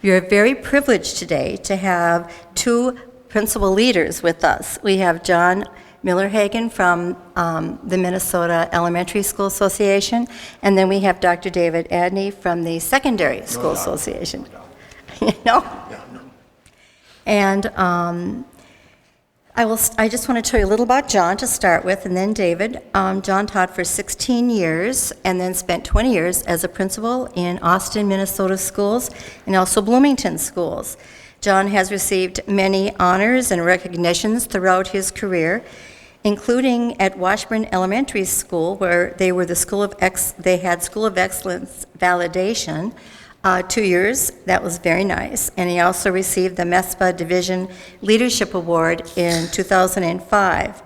We are very privileged today to have two principal leaders with us. We have John Millerhagen from the Minnesota Elementary School Association, and then we have Dr. David Adney from the Secondary School Association. No? And I just want to tell you a little about John to start with, and then David. John taught for 16 years and then spent 20 years as a principal in Austin, Minnesota schools and also Bloomington schools. John has received many honors and recognitions throughout his career, including at Washburn Elementary School, where they were they had School of Excellence validation 2 years. That was very nice. And he also received the MESPA Division Leadership Award in 2005.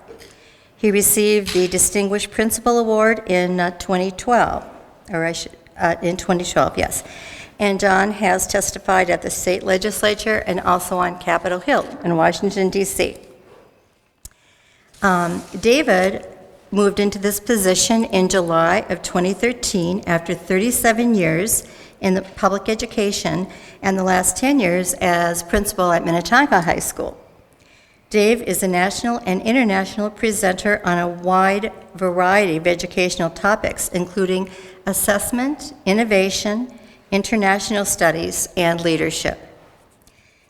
He received the Distinguished Principal Award in 2012, in 2012, yes. And John has testified at the state legislature and also on Capitol Hill in Washington, D.C. David moved into this position in July of 2013 after 37 years in the public education and the last 10 years as principal at Minnetonka High School. Dave is a national and international presenter on a wide variety of educational topics, including assessment, innovation, international studies, and leadership.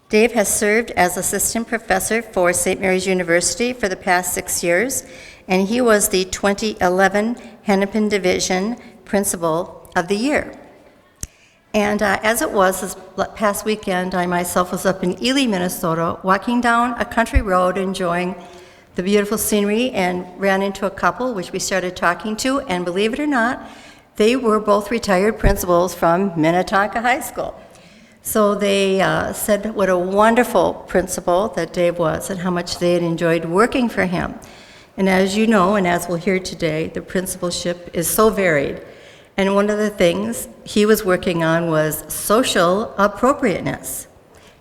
Dave has served as assistant professor for St. Mary's University for the past 6 years, and he was the 2011 Hennepin Division Principal of the Year. And as it was this past weekend, I myself was up in Ely, Minnesota, walking down a country road, enjoying the beautiful scenery, and ran into a couple, which we started talking to, and believe it or not, they were both retired principals from Minnetonka High School. So they said what a wonderful principal that Dave was and how much they had enjoyed working for him. And as you know, and as we'll hear today, the principalship is so varied. And one of the things he was working on was social appropriateness.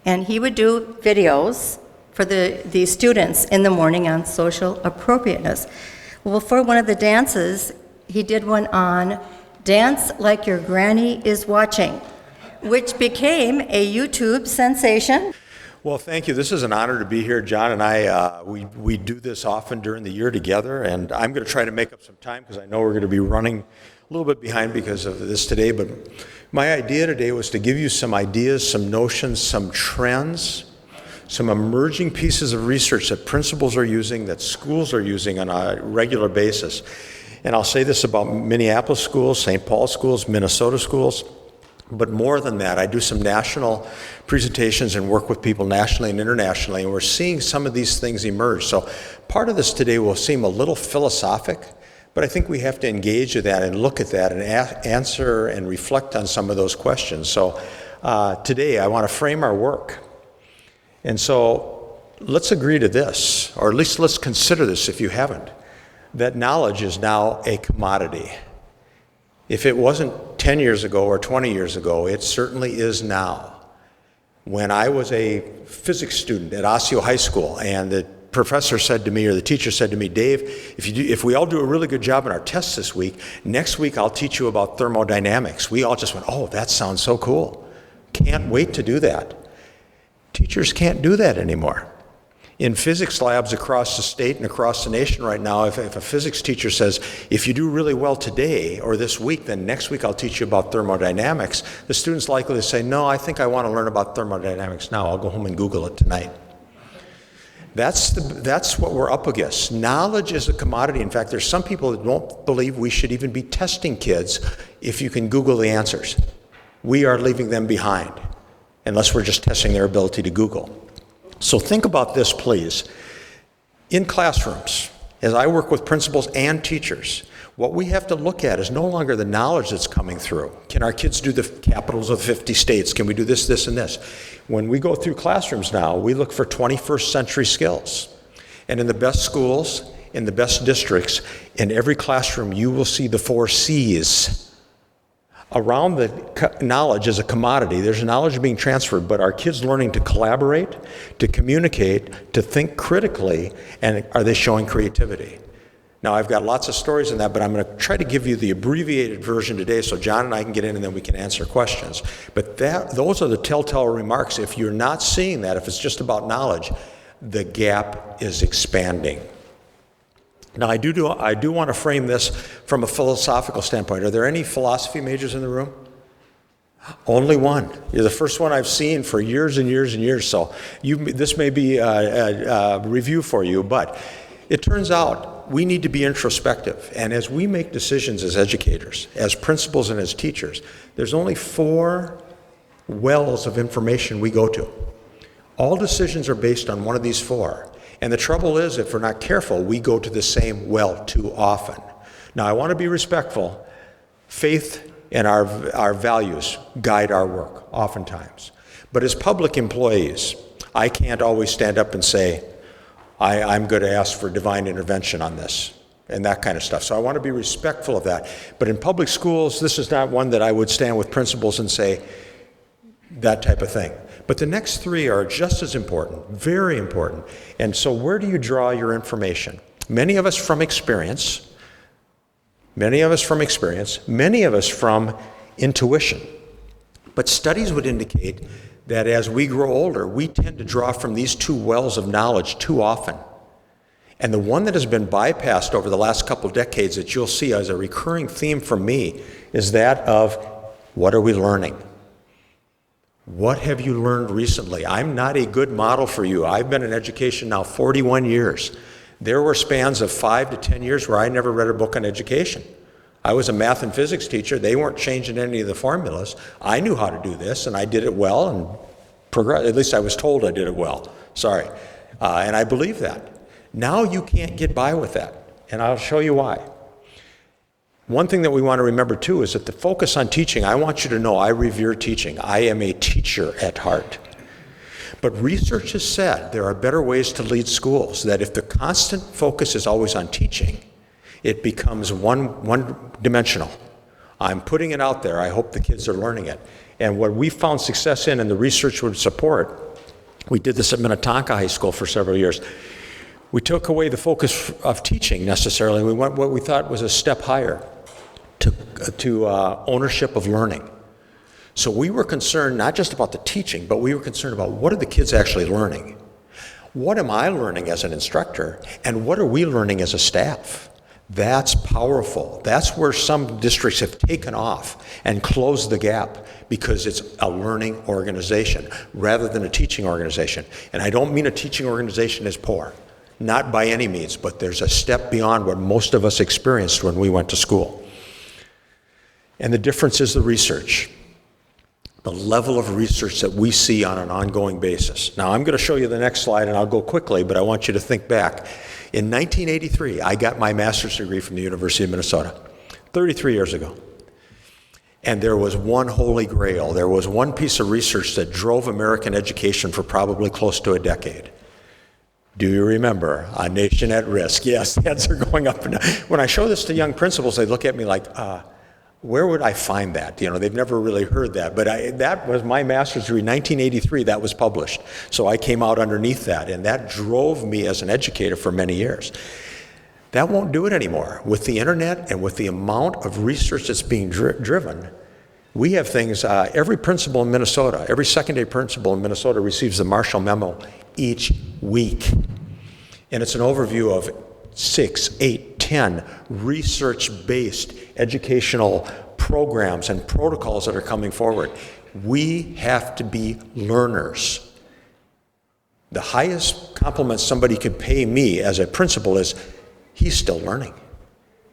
And he would do videos for the students in the morning on social appropriateness. Well, for one of the dances, he did one on Dance Like Your Granny is Watching, which became a YouTube sensation. Well, thank you. This is an honor to be here. John and I, we do this often during the year together, and I'm going to try to make up some time because I know we're going to be running a little bit behind because of this today, but my idea today was to give you some ideas, some notions, some trends, some emerging pieces of research that principals are using, that schools are using on a regular basis. And I'll say this about Minneapolis schools, St. Paul schools, Minnesota schools, but more than that, I do some national presentations and work with people nationally and internationally, and we're seeing some of these things emerge. So part of this today will seem a little philosophic, but I think we have to engage with that and look at that and answer and reflect on some of those questions. So today I want to frame our work. And so let's agree to this, or at least let's consider this if you haven't, that knowledge is now a commodity. If it wasn't 10 years ago or 20 years ago, it certainly is now. When I was a physics student at Osseo High School, and the professor said to me, or the teacher said to me, Dave, if we all do a really good job in our tests this week, next week I'll teach you about thermodynamics. We all just went, oh, that sounds so cool. Can't wait to do that. Teachers can't do that anymore. In physics labs across the state and across the nation right now, if a physics teacher says, if you do really well today or this week, then next week I'll teach you about thermodynamics, the student's likely to say, no, I think I want to learn about thermodynamics now. I'll go home and Google it tonight. That's what we're up against. Knowledge is a commodity. In fact, there's some people that don't believe we should even be testing kids if you can Google the answers. We are leaving them behind, unless we're just testing their ability to Google. So think about this, please. In classrooms, as I work with principals and teachers, what we have to look at is no longer the knowledge that's coming through. Can our kids do the capitals of 50 states? Can we do this, this, and this? When we go through classrooms now, we look for 21st century skills. And in the best schools, in the best districts, in every classroom, you will see the 4 C's. Around the knowledge as a commodity, there's knowledge being transferred, but are kids learning to collaborate, to communicate, to think critically, and are they showing creativity? Now, I've got lots of stories in that, but I'm going to try to give you the abbreviated version today so John and I can get in and then we can answer questions. But those are the telltale remarks. If you're not seeing that, if it's just about knowledge, the gap is expanding. Now, I do want to frame this from a philosophical standpoint. Are there any philosophy majors in the room? Only one. You're the first one I've seen for years and years and years, so this may be a review for you, but it turns out we need to be introspective. And as we make decisions as educators, as principals and as teachers, there's only 4 wells of information we go to. All decisions are based on one of these 4. And the trouble is, if we're not careful, we go to the same well too often. Now, I want to be respectful. Faith and our values guide our work, oftentimes. But as public employees, I can't always stand up and say, I'm going to ask for divine intervention on this, and that kind of stuff. So I want to be respectful of that. But in public schools, this is not one that I would stand with principals and say that type of thing. But the next 3 are just as important, very important. And so where do you draw your information? Many of us from experience, many of us from intuition. But studies would indicate that as we grow older, we tend to draw from these 2 wells of knowledge too often. And the one that has been bypassed over the last couple decades that you'll see as a recurring theme for me is that of, what are we learning? What have you learned recently? I'm not a good model for you. I've been in education now 41 years. There were spans of 5 to 10 years where I never read a book on education. I was a math and physics teacher. They weren't changing any of the formulas. I knew how to do this, and I did it well, and at least I was told I did it well. Sorry. And I believe that. Now you can't get by with that, and I'll show you why. One thing that we want to remember, too, is that the focus on teaching, I want you to know I revere teaching. I am a teacher at heart. But research has said there are better ways to lead schools, that if the constant focus is always on teaching, it becomes one-dimensional. I'm putting it out there. I hope the kids are learning it. And what we found success in, and the research would support, we did this at Minneapolis High School for several years. We took away the focus of teaching necessarily, and we went what we thought was a step higher to ownership of learning. So we were concerned not just about the teaching, but we were concerned about what are the kids actually learning? What am I learning as an instructor, and what are we learning as a staff? That's powerful. That's where some districts have taken off and closed the gap because it's a learning organization rather than a teaching organization. And I don't mean a teaching organization is poor, not by any means, but there's a step beyond what most of us experienced when we went to school. And the difference is the research, the level of research that we see on an ongoing basis. Now, I'm going to show you the next slide, and I'll go quickly, but I want you to think back. In 1983, I got my master's degree from the University of Minnesota, 33 years ago. And there was one holy grail. There was one piece of research that drove American education for probably close to a decade. Do you remember? A Nation at Risk. Yes, the heads are going up and down. When I show this to young principals, they look at me like, where would I find that? You know, they've never really heard that. But that was my master's degree, 1983, that was published. So I came out underneath that, and that drove me as an educator for many years. That won't do it anymore. With the internet and with the amount of research that's being driven, we have things, every principal in Minnesota, every secondary principal in Minnesota receives the Marshall Memo each week. And it's an overview of 6, 8, 10 research-based educational programs and protocols that are coming forward. We have to be learners. The highest compliment somebody could pay me as a principal is, he's still learning.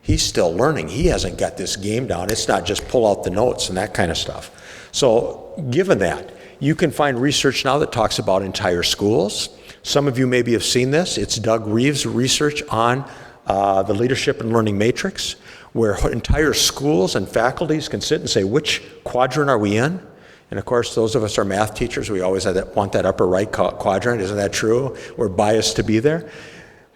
He's still learning. He hasn't got this game down. It's not just pull out the notes and that kind of stuff. So given that, you can find research now that talks about entire schools. Some of you maybe have seen this. It's Doug Reeves' research on the Leadership and Learning Matrix, where entire schools and faculties can sit and say, which quadrant are we in? And of course, those of us are math teachers. We always want that upper right quadrant. Isn't that true? We're biased to be there.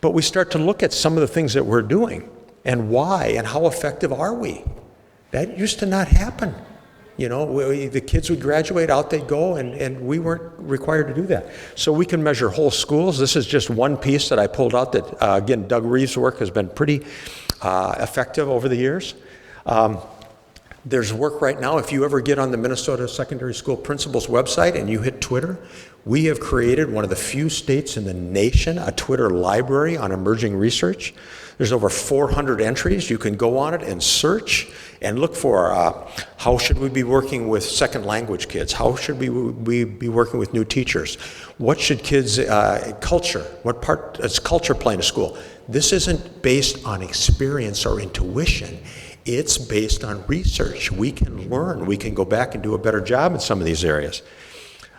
But we start to look at some of the things that we're doing and why and how effective are we? That used to not happen. The kids would graduate, out they'd go, and we weren't required to do that. So we can measure whole schools. This is just one piece that I pulled out that, again, Doug Reeves' work has been pretty effective over the years. There's work right now. If you ever get on the Minnesota Secondary School Principals website and you hit Twitter, we have created one of the few states in the nation, a Twitter library on emerging research. There's over 400 entries. You can go on it and search and look for how should we be working with second language kids? How should we be working with new teachers? What should kids, culture, what part does culture play in a school? This isn't based on experience or intuition. It's based on research. We can learn. We can go back and do a better job in some of these areas.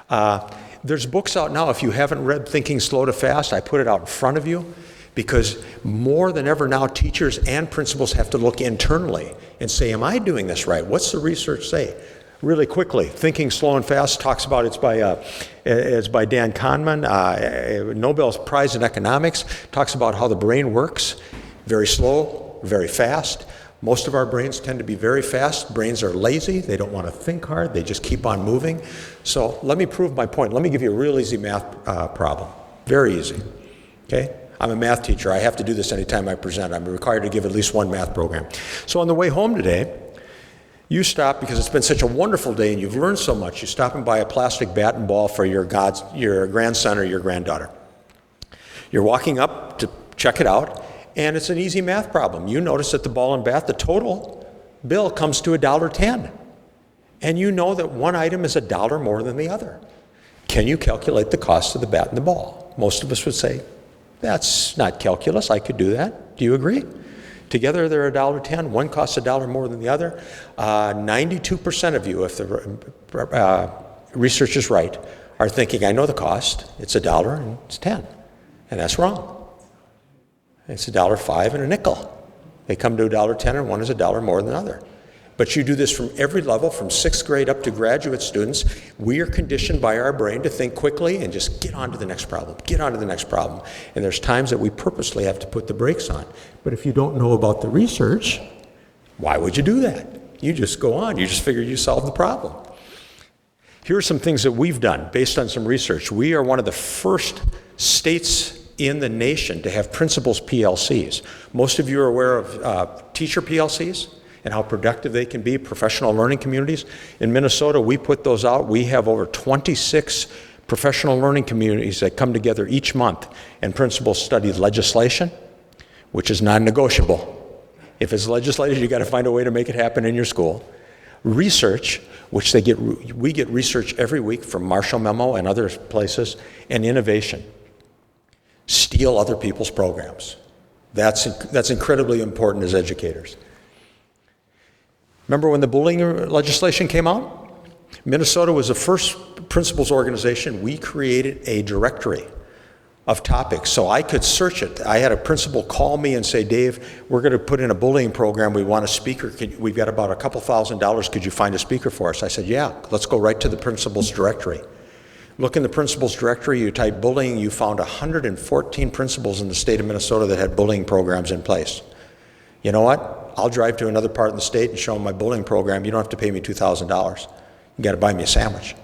There's books out now. If you haven't read Thinking Slow to Fast, I put it out in front of you because more than ever now, teachers and principals have to look internally and say, am I doing this right? What's the research say? Really quickly, Thinking Slow and Fast talks about, it's by Dan Kahneman, Nobel Prize in Economics, talks about how the brain works, very slow, very fast. Most of our brains tend to be very fast. Brains are lazy. They don't want to think hard. They just keep on moving. So let me prove my point. Let me give you a real easy math problem. Very easy. Okay? I'm a math teacher. I have to do this anytime I present. I'm required to give at least one math program. So on the way home today, you stop because it's been such a wonderful day and you've learned so much. You stop and buy a plastic bat and ball for your grandson or your granddaughter. You're walking up to check it out. And it's an easy math problem. You notice that the ball and bat, the total bill comes to $1.10. And you know that one item is $1 more than the other. Can you calculate the cost of the bat and the ball? Most of us would say, that's not calculus. I could do that. Do you agree? Together they're $1.10. One costs $1 more than the other. 92% of you, if the research is right, are thinking, I know the cost. It's $1 and it's 10. And that's wrong. It's $1.05 and a nickel. They come to $1.10 and one is $1 more than the other. But you do this from every level, from 6th grade up to graduate students. We are conditioned by our brain to think quickly and just get on to the next problem, get on to the next problem. And there's times that we purposely have to put the brakes on. But if you don't know about the research, why would you do that? You just go on. You just figure you solve the problem. Here are some things that we've done based on some research. We are one of the first states in the nation to have principals PLCs. Most of you are aware of teacher PLCs and how productive they can be, professional learning communities. In Minnesota, we put those out. We have over 26 professional learning communities that come together each month, and principals study legislation, which is non-negotiable. If it's legislated, you got to find a way to make it happen in your school. Research, which we get research every week from Marshall Memo and other places, and innovation. Steal other people's programs. That's incredibly important as educators. Remember when the bullying legislation came out? Minnesota was the first principals organization. We created a directory of topics so I could search it. I had a principal call me and say, Dave, we're going to put in a bullying program. We want a speaker. We've got about a couple $1,000. Could you find a speaker for us? I said, yeah, let's go right to the principals directory. Look in the principals directory, you type bullying, you found 114 principals in the state of Minnesota that had bullying programs in place. You know what? I'll drive to another part of the state and show them my bullying program. You don't have to pay me $2,000. You got to buy me a sandwich.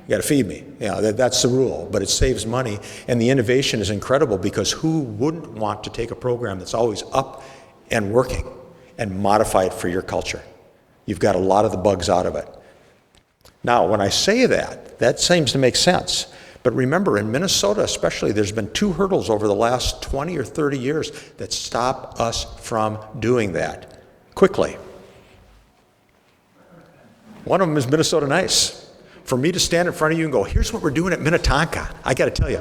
You got to feed me. That's the rule, but it saves money. And the innovation is incredible because who wouldn't want to take a program that's always up and working and modify it for your culture? You've got a lot of the bugs out of it. Now, when I say that seems to make sense. But remember, in Minnesota especially, there's been 2 hurdles over the last 20 or 30 years that stop us from doing that quickly. One of them is Minnesota Nice. For me to stand in front of you and go, here's what we're doing at Minnetonka, I got to tell you,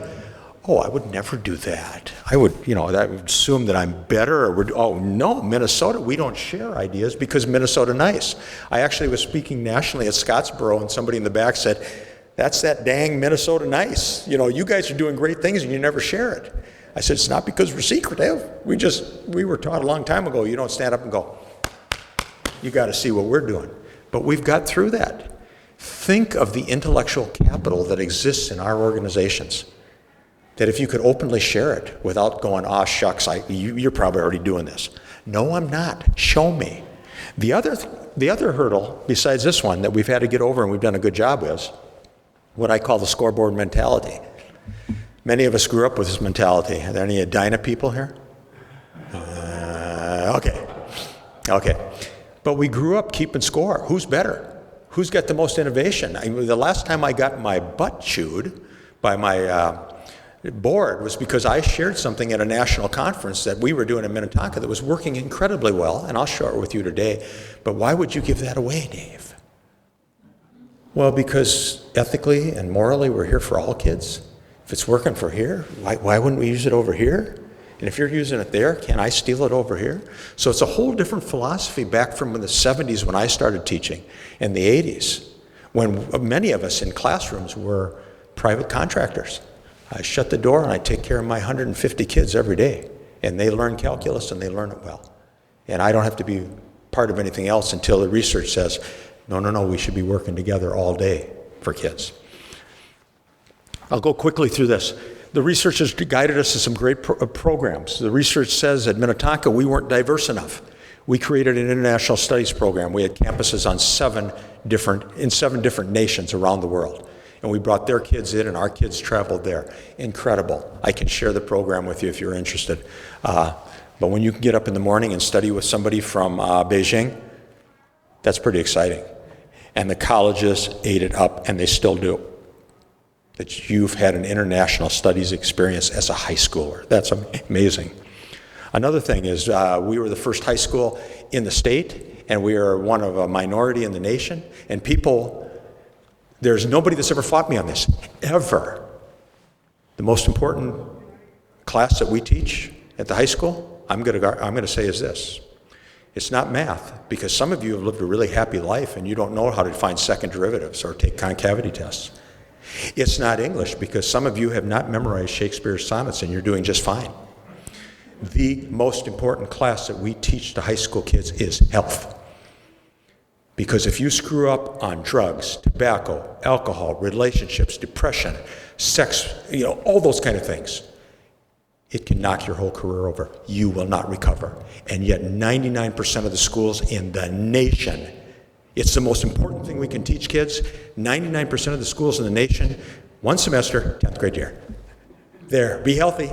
oh, I would never do that. I would, that would assume that I'm better. Oh, no, Minnesota, we don't share ideas because Minnesota Nice. I actually was speaking nationally at Scottsboro, and somebody in the back said, that's that dang Minnesota Nice. You guys are doing great things and you never share it. I said, it's not because we're secretive. We were taught a long time ago, you don't stand up and go, you got to see what we're doing. But we've got through that. Think of the intellectual capital that exists in our organizations. That if you could openly share it without going, shucks, you're probably already doing this. No, I'm not. Show me. The other hurdle, besides this one, that we've had to get over and we've done a good job with, what I call the scoreboard mentality. Many of us grew up with this mentality. Are there any Edina people here? Okay. But we grew up keeping score. Who's better? Who's got the most innovation? I mean, the last time I got my butt chewed by my board was because I shared something at a national conference that we were doing in Minnetonka that was working incredibly well, and I'll share it with you today. But why would you give that away, Dave? Well, because ethically and morally, we're here for all kids. If it's working for here, why wouldn't we use it over here? And if you're using it there, can I steal it over here? So it's a whole different philosophy back from the 70s when I started teaching, and the 80s, when many of us in classrooms were private contractors. I shut the door and I take care of my 150 kids every day, and they learn calculus and they learn it well. And I don't have to be part of anything else until the research says, no, we should be working together all day for kids. I'll go quickly through this. The research has guided us to some great programs. The research says at Minnetonka we weren't diverse enough. We created an international studies program. We had campuses on seven different nations around the world. And we brought their kids in and our kids traveled there. Incredible. I can share the program with you if you're interested. But when you can get up in the morning and study with somebody from Beijing, that's pretty exciting. And the colleges ate it up, and they still do. That you've had an international studies experience as a high schooler. That's amazing. Another thing is we were the first high school in the state, and we are one of a minority in the nation. And there's nobody that's ever fought me on this, ever. The most important class that we teach at the high school, I'm going to say is this. It's not math, because some of you have lived a really happy life and you don't know how to find second derivatives or take concavity tests. It's not English, because some of you have not memorized Shakespeare's sonnets and you're doing just fine. The most important class that we teach to high school kids is health. Because if you screw up on drugs, tobacco, alcohol, relationships, depression, sex, all those kind of things, it can knock your whole career over. You will not recover. And yet 99% of the schools in the nation, it's the most important thing we can teach kids. 99% of the schools in the nation, one semester, 10th grade year. There, be healthy,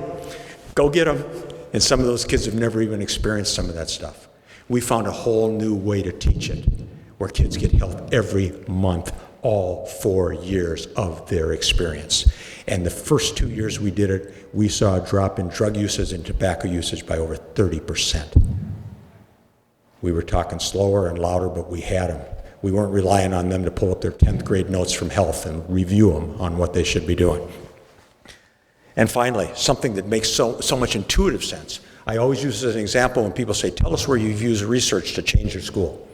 go get them. And some of those kids have never even experienced some of that stuff. We found a whole new way to teach it, where kids get health every month, all 4 years of their experience. And the first 2 years we did it, we saw a drop in drug usage and tobacco usage by over 30%. We were talking slower and louder, but we had them. We weren't relying on them to pull up their 10th grade notes from health and review them on what they should be doing. And finally, something that makes so much intuitive sense. I always use this as an example when people say, tell us where you've used research to change your school.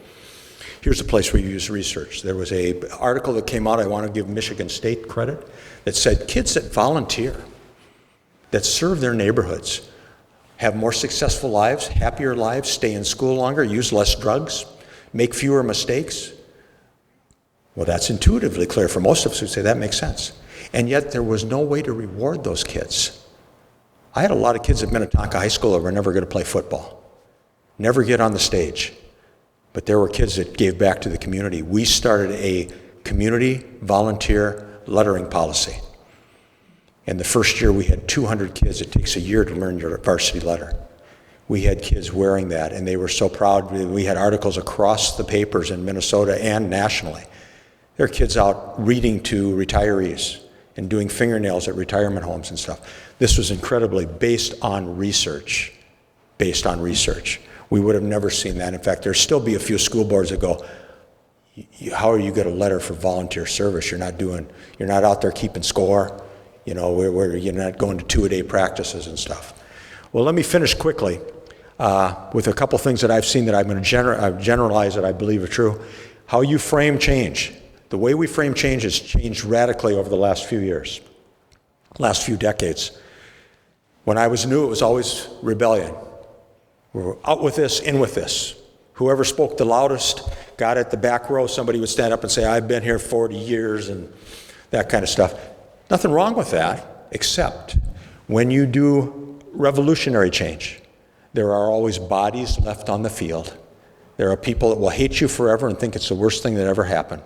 Here's a place where you use research. There was an article that came out, I want to give Michigan State credit, that said kids that volunteer, that serve their neighborhoods, have more successful lives, happier lives, stay in school longer, use less drugs, make fewer mistakes. Well, that's intuitively clear for most of us who say that makes sense. And yet there was no way to reward those kids. I had a lot of kids at Minnetonka High School that were never going to play football, never get on the stage. But there were kids that gave back to the community. We started a community volunteer lettering policy. And the first year we had 200 kids. It takes a year to learn your varsity letter. We had kids wearing that, and they were so proud. We had articles across the papers in Minnesota and nationally. There are kids out reading to retirees and doing fingernails at retirement homes and stuff. This was incredibly based on research. We would have never seen that. In fact, there'll still be a few school boards that go, how are you get a letter for volunteer service? You're not out there keeping score. You're not going to 2-a-day practices and stuff. Well, let me finish quickly with a couple things that I've seen that I'm going to generalize that I believe are true. How you frame change. The way we frame change has changed radically over the last few years, last few decades. When I was new, it was always rebellion. We're out with this, in with this. Whoever spoke the loudest got at the back row. Somebody would stand up and say, I've been here 40 years and that kind of stuff. Nothing wrong with that, except when you do revolutionary change, there are always bodies left on the field There are people that will hate you forever and think it's the worst thing that ever happened.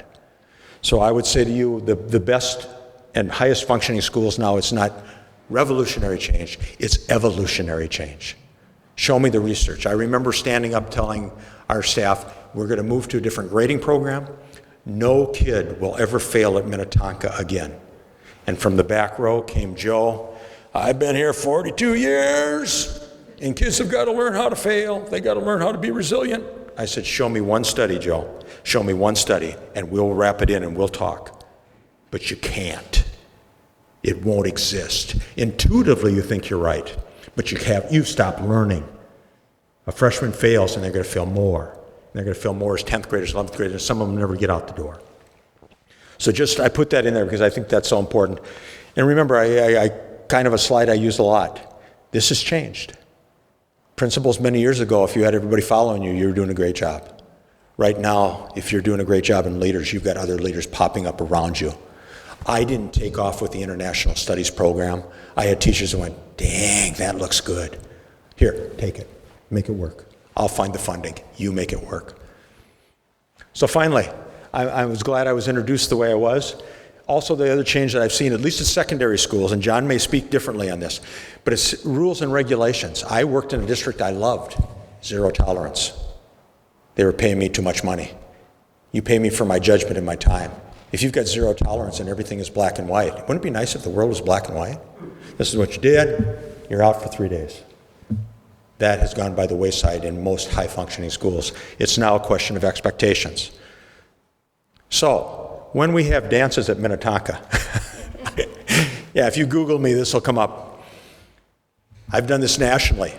So I would say to you, the best and highest functioning schools now, it's not revolutionary change, it's evolutionary change. Show me the research. I remember standing up telling our staff, we're going to move to a different grading program. No kid will ever fail at Minnetonka again. And from the back row came Joe. I've been here 42 years, and kids have got to learn how to fail. They got to learn how to be resilient. I said, show me one study, Joe. Show me one study, and we'll wrap it in and we'll talk. But you can't. It won't exist. Intuitively, you think you're right, but you've stopped learning. A freshman fails, and they're going to fail more. They're going to fail more as 10th graders, 11th graders, and some of them never get out the door. So I put that in there because I think that's so important. And remember, I kind of a slide I use a lot. This has changed. Principals many years ago, if you had everybody following you, you were doing a great job. Right now, if you're doing a great job in leaders, you've got other leaders popping up around you. I didn't take off with the International Studies program. I had teachers that went, dang, that looks good. Here, take it. Make it work. I'll find the funding. You make it work. So finally, I was glad I was introduced the way I was. Also, the other change that I've seen, at least at secondary schools, and John may speak differently on this, but it's rules and regulations. I worked in a district I loved, zero tolerance. They were paying me too much money. You pay me for my judgment and my time. If you've got zero tolerance and everything is black and white, wouldn't it be nice if the world was black and white? This is what you did, you're out for 3 days. That has gone by the wayside in most high-functioning schools. It's now a question of expectations. So, when we have dances at Minnetonka, yeah, if you Google me, this will come up. I've done this nationally.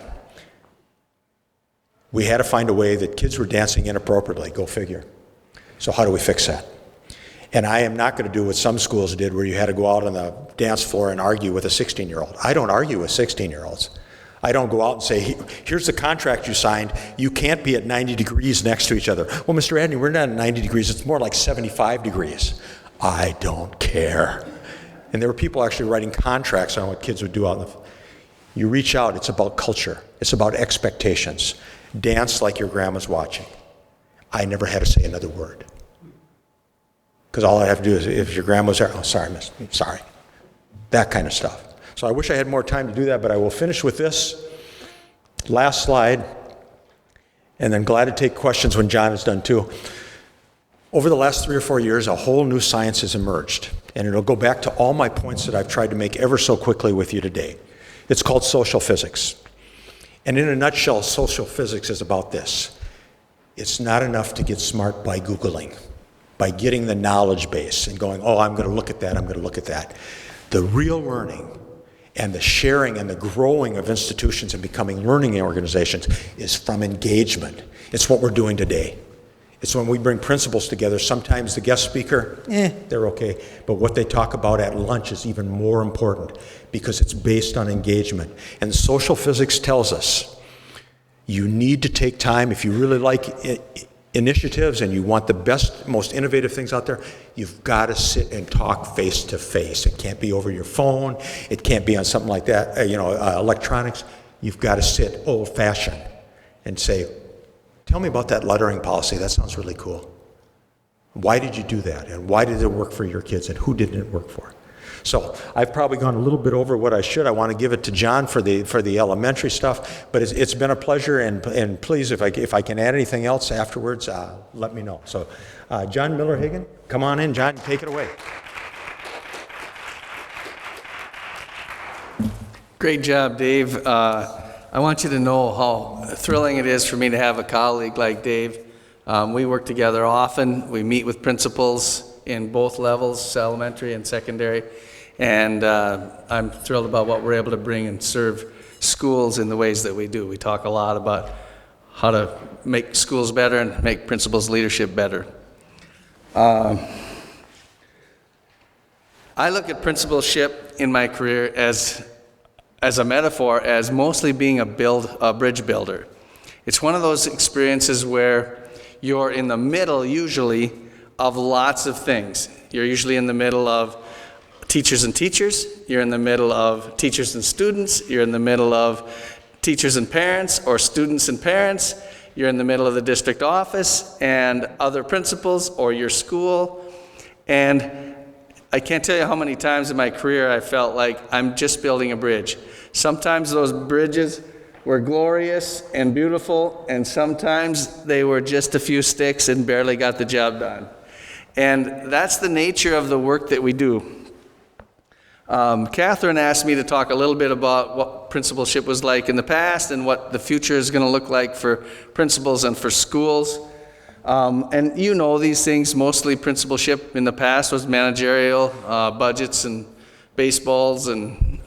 We had to find a way that kids were dancing inappropriately, go figure. So how do we fix that? And I am not going to do what some schools did where you had to go out on the dance floor and argue with a 16-year-old. I don't argue with 16-year-olds. I don't go out and say, here's the contract you signed. You can't be at 90 degrees next to each other. Well, Mr. Adney, we're not at 90 degrees. It's more like 75 degrees. I don't care. And there were people actually writing contracts on what kids would do out in the... You reach out. It's about culture. It's about expectations. Dance like your grandma's watching. I never had to say another word. Because all I have to do is, if your grandma's there, oh, sorry, miss, sorry. That kind of stuff. So I wish I had more time to do that, but I will finish with this last slide, and then glad to take questions when John is done too. Over the last 3 or 4 years, a whole new science has emerged, and it'll go back to all my points that I've tried to make ever so quickly with you today. It's called social physics. And in a nutshell, social physics is about this. It's not enough to get smart by Googling, by getting the knowledge base and going, oh, I'm going to look at that, I'm going to look at that. The real learning and the sharing and the growing of institutions and becoming learning organizations is from engagement. It's what we're doing today. It's when we bring principals together. Sometimes the guest speaker, they're okay. But what they talk about at lunch is even more important because it's based on engagement. And social physics tells us you need to take time. If you really like initiatives and you want the best, most innovative things out there, you've got to sit and talk face to face. It can't be over your phone. It can't be on something like that, electronics. You've got to sit old-fashioned and say, tell me about that lettering policy. That sounds really cool. Why did you do that? And why did it work for your kids? And who didn't it work for? So I've probably gone a little bit over what I should. I want to give it to John for the elementary stuff, but it's been a pleasure, and please, if I can add anything else afterwards, let me know. So John Millerhagen, come on in, John, take it away. Great job, Dave. I want you to know how thrilling it is for me to have a colleague like Dave. We work together often. We meet with principals in both levels, elementary and secondary. And I'm thrilled about what we're able to bring and serve schools in the ways that we do. We talk a lot about how to make schools better and make principals' leadership better. I look at principalship in my career as a metaphor, as mostly being a bridge builder. It's one of those experiences where you're in the middle, usually, of lots of things. You're usually in the middle of teachers and teachers, you're in the middle of teachers and students, you're in the middle of teachers and parents, or students and parents, you're in the middle of the district office and other principals or your school. And I can't tell you how many times in my career I felt like I'm just building a bridge. Sometimes those bridges were glorious and beautiful, and sometimes they were just a few sticks and barely got the job done. And that's the nature of the work that we do. Catherine asked me to talk a little bit about what principalship was like in the past and what the future is going to look like for principals and for schools. And you know these things, mostly principalship in the past was managerial, budgets and baseballs and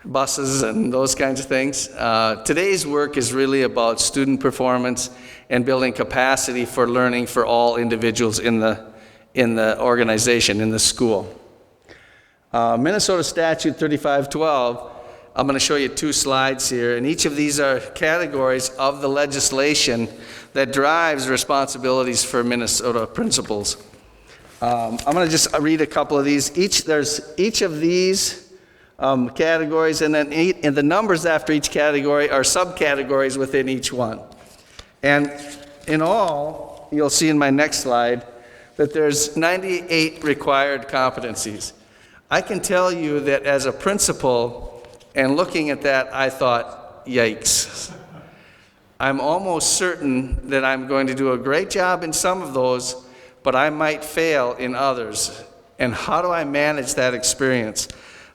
buses and those kinds of things. Today's work is really about student performance and building capacity for learning for all individuals in the organization, in the school. Minnesota Statute 3512, I'm going to show you 2 slides here, and each of these are categories of the legislation that drives responsibilities for Minnesota principals. I'm going to just read a couple of these. There's each of these categories, and then and the numbers after each category are subcategories within each one. And in all, you'll see in my next slide that there's 98 required competencies. I can tell you that as a principal, and looking at that, I thought, yikes. I'm almost certain that I'm going to do a great job in some of those, but I might fail in others. And how do I manage that experience?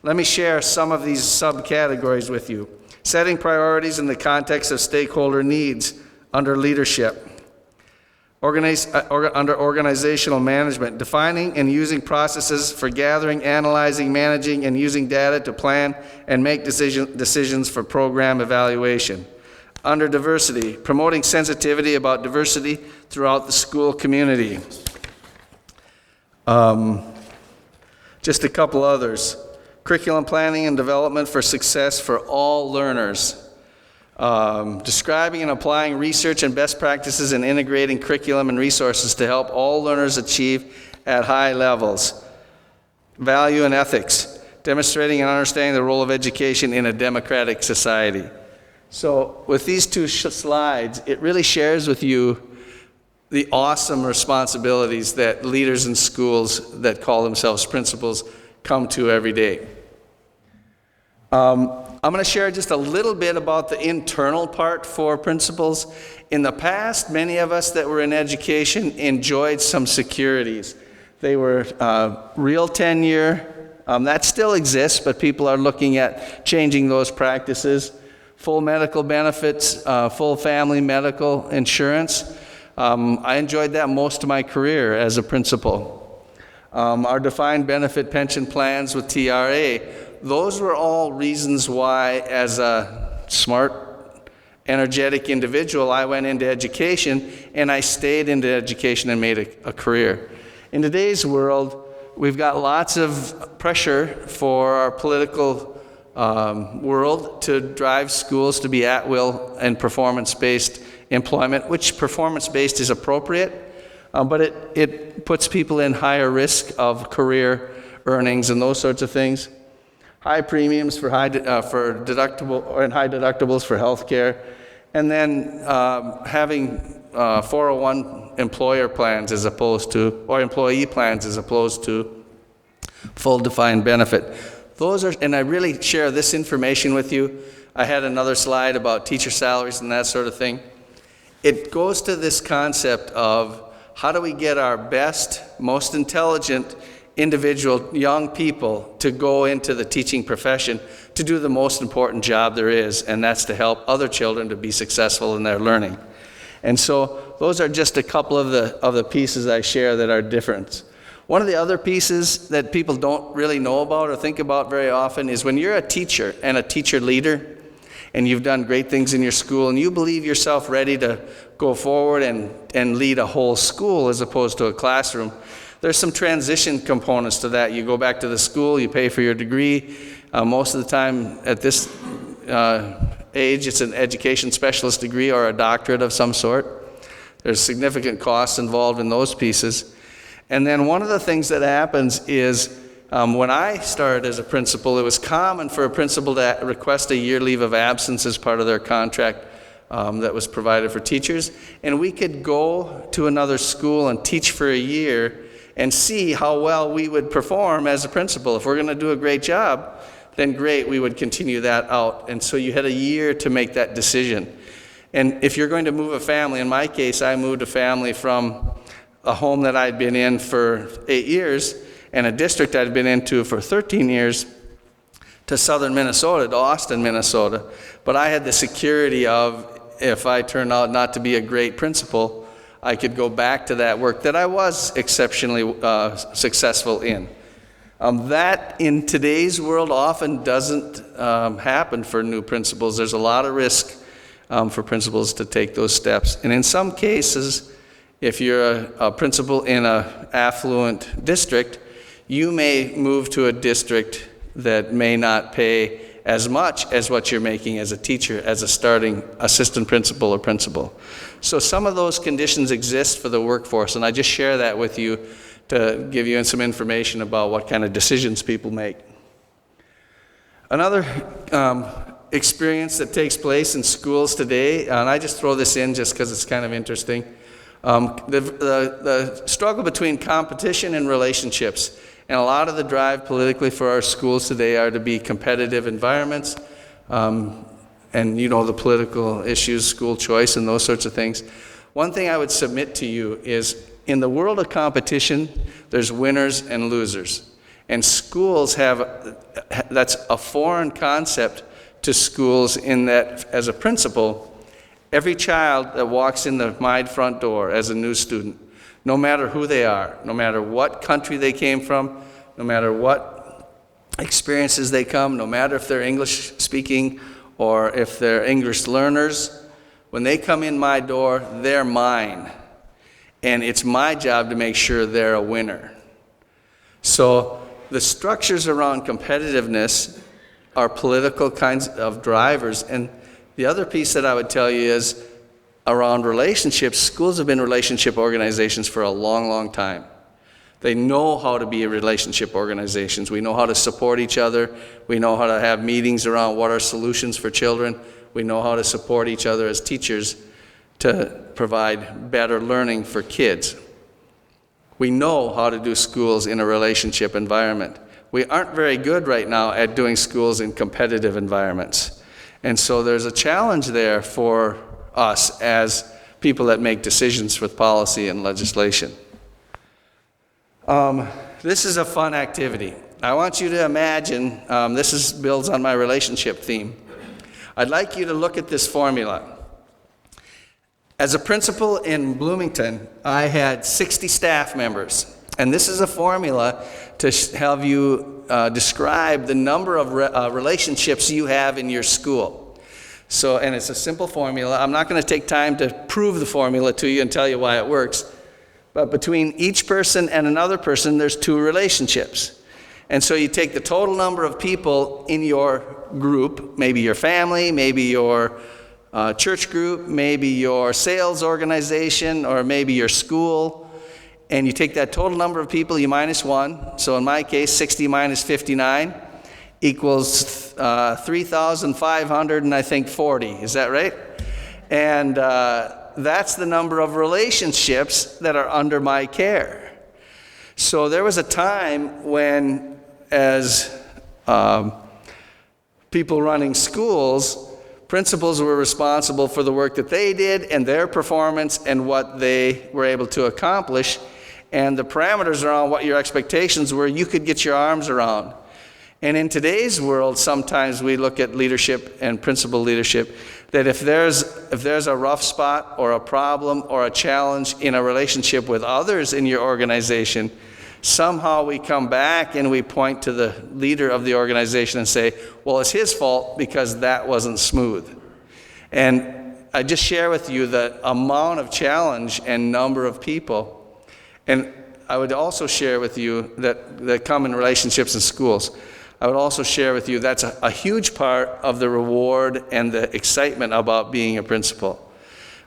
Let me share some of these subcategories with you. Setting priorities in the context of stakeholder needs under leadership. Under organizational management, defining and using processes for gathering, analyzing, managing, and using data to plan and make decisions for program evaluation. Under diversity, promoting sensitivity about diversity throughout the school community. Just a couple others. Curriculum planning and development for success for all learners. Describing and applying research and best practices and integrating curriculum and resources to help all learners achieve at high levels. Value and ethics, demonstrating and understanding the role of education in a democratic society. So with these 2 slides, it really shares with you the awesome responsibilities that leaders in schools that call themselves principals come to every day. I'm going to share just a little bit about the internal part for principals. In the past, many of us that were in education enjoyed some securities. They were real tenure. That still exists, but people are looking at changing those practices. Full medical benefits, full family medical insurance. I enjoyed that most of my career as a principal. Our defined benefit pension plans with TRA. Those were all reasons why, as a smart, energetic individual, I went into education, and I stayed into education and made a career. In today's world, we've got lots of pressure for our political world to drive schools to be at-will and performance-based employment, which performance-based is appropriate, but it puts people in higher risk of career earnings and those sorts of things. High premiums for high deductible and high deductibles for health care, and then having 401 employer plans as opposed to, or employee plans as opposed to full defined benefit. Those are, and I really share this information with you. I had another slide about teacher salaries and that sort of thing. It goes to this concept of how do we get our best, most intelligent individual young people to go into the teaching profession to do the most important job there is, and that's to help other children to be successful in their learning. And so those are just a couple of the pieces I share that are different. One of the other pieces that people don't really know about or think about very often is when you're a teacher and a teacher leader, and you've done great things in your school, and you believe yourself ready to go forward and lead a whole school as opposed to a classroom, there's some transition components to that. You go back to the school, you pay for your degree. Most of the time at this age, it's an education specialist degree or a doctorate of some sort. There's significant costs involved in those pieces. And then one of the things that happens is when I started as a principal, it was common for a principal to request a year leave of absence as part of their contract that was provided for teachers, and we could go to another school and teach for a year and see how well we would perform as a principal. If we're going to do a great job, then great, we would continue that out. And so you had a year to make that decision. And if you're going to move a family, in my case, I moved a family from a home that I'd been in for 8 years and a district I'd been into for 13 years to southern Minnesota, to Austin, Minnesota. But I had the security of, if I turned out not to be a great principal, I could go back to that work that I was exceptionally successful in. That in today's world often doesn't happen for new principals. There's a lot of risk for principals to take those steps. And in some cases, if you're a principal in an affluent district, you may move to a district that may not pay as much as what you're making as a teacher, as a starting assistant principal or principal. So some of those conditions exist for the workforce, and I just share that with you to give you some information about what kind of decisions people make. Another experience that takes place in schools today, and I just throw this in just because it's kind of interesting, the struggle between competition and relationships. And a lot of the drive politically for our schools today are to be competitive environments, and you know the political issues, school choice, and those sorts of things. One thing I would submit to you is, in the world of competition, there's winners and losers. And schools that's a foreign concept to schools, in that, as a principal, every child that walks in my front door as a new student, no matter who they are, no matter what country they came from, no matter what experiences they come, no matter if they're English speaking or if they're English learners, when they come in my door, they're mine. And it's my job to make sure they're a winner. So the structures around competitiveness are political kinds of drivers. And the other piece that I would tell you is, around relationships, schools have been relationship organizations for a long, long time. They know how to be relationship organizations. We know how to support each other. We know how to have meetings around what are solutions for children. We know how to support each other as teachers to provide better learning for kids. We know how to do schools in a relationship environment. We aren't very good right now at doing schools in competitive environments. And so there's a challenge there for us as people that make decisions with policy and legislation. This is a fun activity. I want you to imagine, builds on my relationship theme. I'd like you to look at this formula. As a principal in Bloomington, I had 60 staff members. And this is a formula to have you describe the number of relationships you have in your school. So, and it's a simple formula. I'm not going to take time to prove the formula to you and tell you why it works. But between each person and another person, there's 2 relationships. And so you take the total number of people in your group, maybe your family, maybe your church group, maybe your sales organization, or maybe your school, and you take that total number of people, you minus 1. So in my case, 60 minus 59 equals 3,500 and I think 40. Is that right? And that's the number of relationships that are under my care. So there was a time when, as people running schools, principals were responsible for the work that they did and their performance and what they were able to accomplish, and the parameters around what your expectations were, you could get your arms around. And in today's world, sometimes we look at leadership and principal leadership, that if there's a rough spot or a problem or a challenge in a relationship with others in your organization, somehow we come back and we point to the leader of the organization and say, well, it's his fault because that wasn't smooth. And I just share with you the amount of challenge and number of people. And I would also share with you that come in relationships in schools. I would also share with you that's a huge part of the reward and the excitement about being a principal.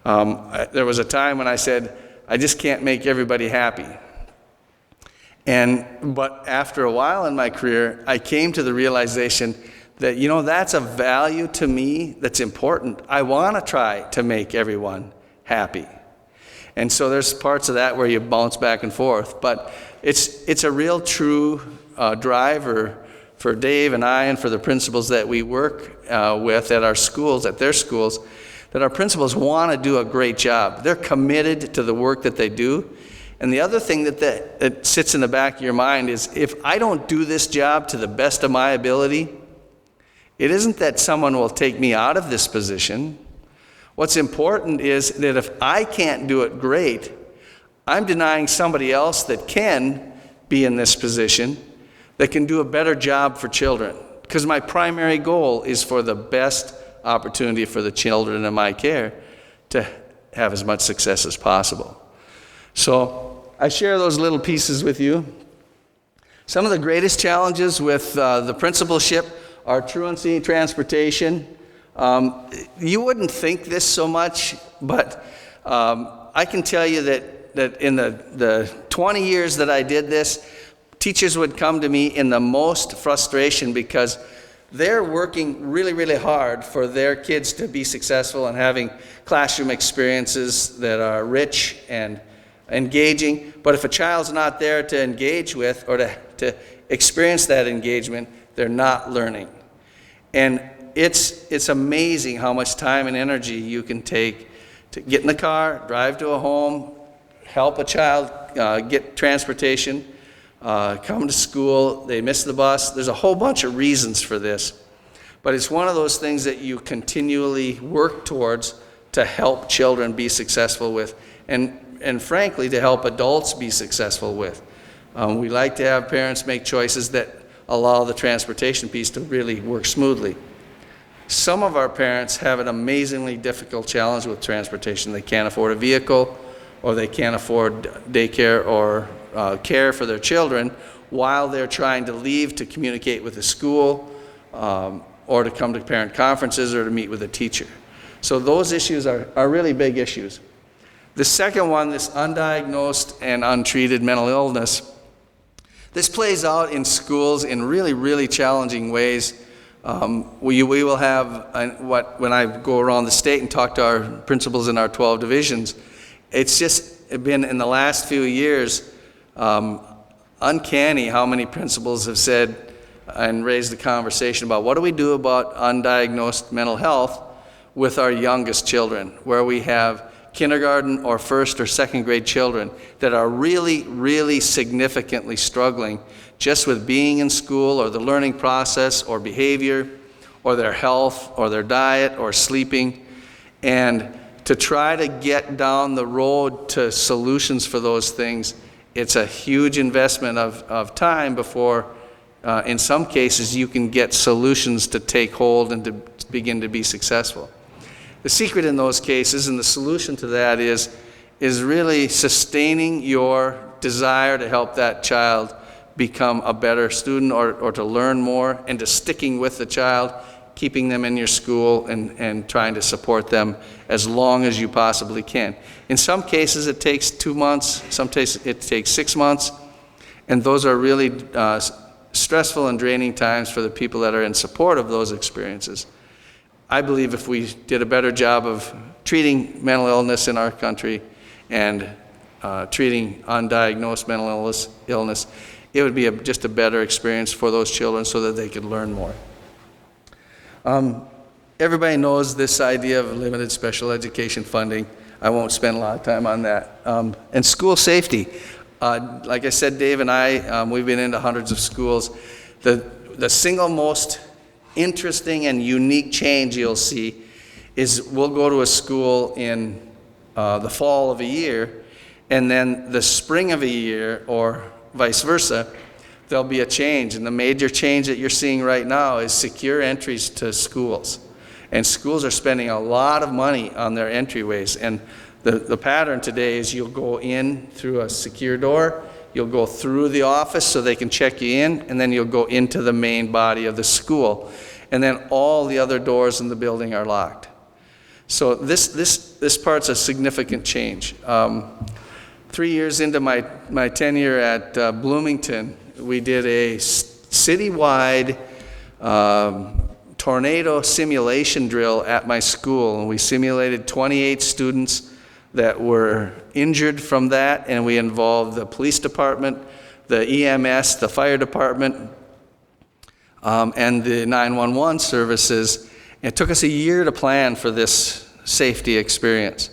There was a time when I said, I just can't make everybody happy. But after a while in my career, I came to the realization that, that's a value to me that's important. I want to try to make everyone happy. And so there's parts of that where you bounce back and forth. But it's a real true driver for Dave and I and for the principals that we work with at our schools, at their schools, that our principals want to do a great job. They're committed to the work that they do. And the other thing that sits in the back of your mind is, if I don't do this job to the best of my ability, it isn't that someone will take me out of this position. What's important is that if I can't do it great, I'm denying somebody else that can be in this position, that can do a better job for children. Because my primary goal is for the best opportunity for the children in my care to have as much success as possible. So I share those little pieces with you. Some of the greatest challenges with the principalship are truancy, transportation. You wouldn't think this so much, but I can tell you that in the 20 years that I did this, teachers would come to me in the most frustration because they're working really, really hard for their kids to be successful and having classroom experiences that are rich and engaging. But if a child's not there to engage with or to experience that engagement, they're not learning. And it's amazing how much time and energy you can take to get in the car, drive to a home, help a child get transportation, come to school, they miss the bus. There's a whole bunch of reasons for this. But it's one of those things that you continually work towards to help children be successful with, and frankly, to help adults be successful with. We like to have parents make choices that allow the transportation piece to really work smoothly. Some of our parents have an amazingly difficult challenge with transportation. They can't afford a vehicle, or they can't afford daycare or care for their children while they're trying to leave to communicate with the school, or to come to parent conferences or to meet with a teacher. So those issues are really big issues. The second one, this undiagnosed and untreated mental illness, this plays out in schools in really, really challenging ways. We will have, when I go around the state and talk to our principals in our 12 divisions, it's just been in the last few years uncanny how many principals have said and raised the conversation about what do we do about undiagnosed mental health with our youngest children, where we have kindergarten or first or second grade children that are really, really significantly struggling just with being in school or the learning process or behavior or their health or their diet or sleeping. And to try to get down the road to solutions for those things, it's a huge investment of time before, in some cases, you can get solutions to take hold and to begin to be successful. The secret in those cases, and the solution to that, is really sustaining your desire to help that child become a better student or to learn more, and to sticking with the child, keeping them in your school and trying to support them as long as you possibly can. In some cases it takes 2 months, some cases it takes 6 months, and those are really stressful and draining times for the people that are in support of those experiences. I believe if we did a better job of treating mental illness in our country and treating undiagnosed mental illness, it would be just a better experience for those children so that they could learn more. Everybody knows this idea of limited special education funding. I won't spend a lot of time on that. And school safety. Like I said, Dave and I, we've been into hundreds of schools. The single most interesting and unique change you'll see is we'll go to a school in the fall of a year, and then the spring of a year, or vice versa, there'll be a change. And the major change that you're seeing right now is secure entries to schools. And schools are spending a lot of money on their entryways. And the pattern today is you'll go in through a secure door, you'll go through the office so they can check you in, and then you'll go into the main body of the school. And then all the other doors in the building are locked. So this part's a significant change. 3 years into my tenure at Bloomington, we did a citywide tornado simulation drill at my school, and we simulated 28 students that were injured from that, and we involved the police department, the EMS, the fire department, and the 911 services. It took us a year to plan for this safety experience.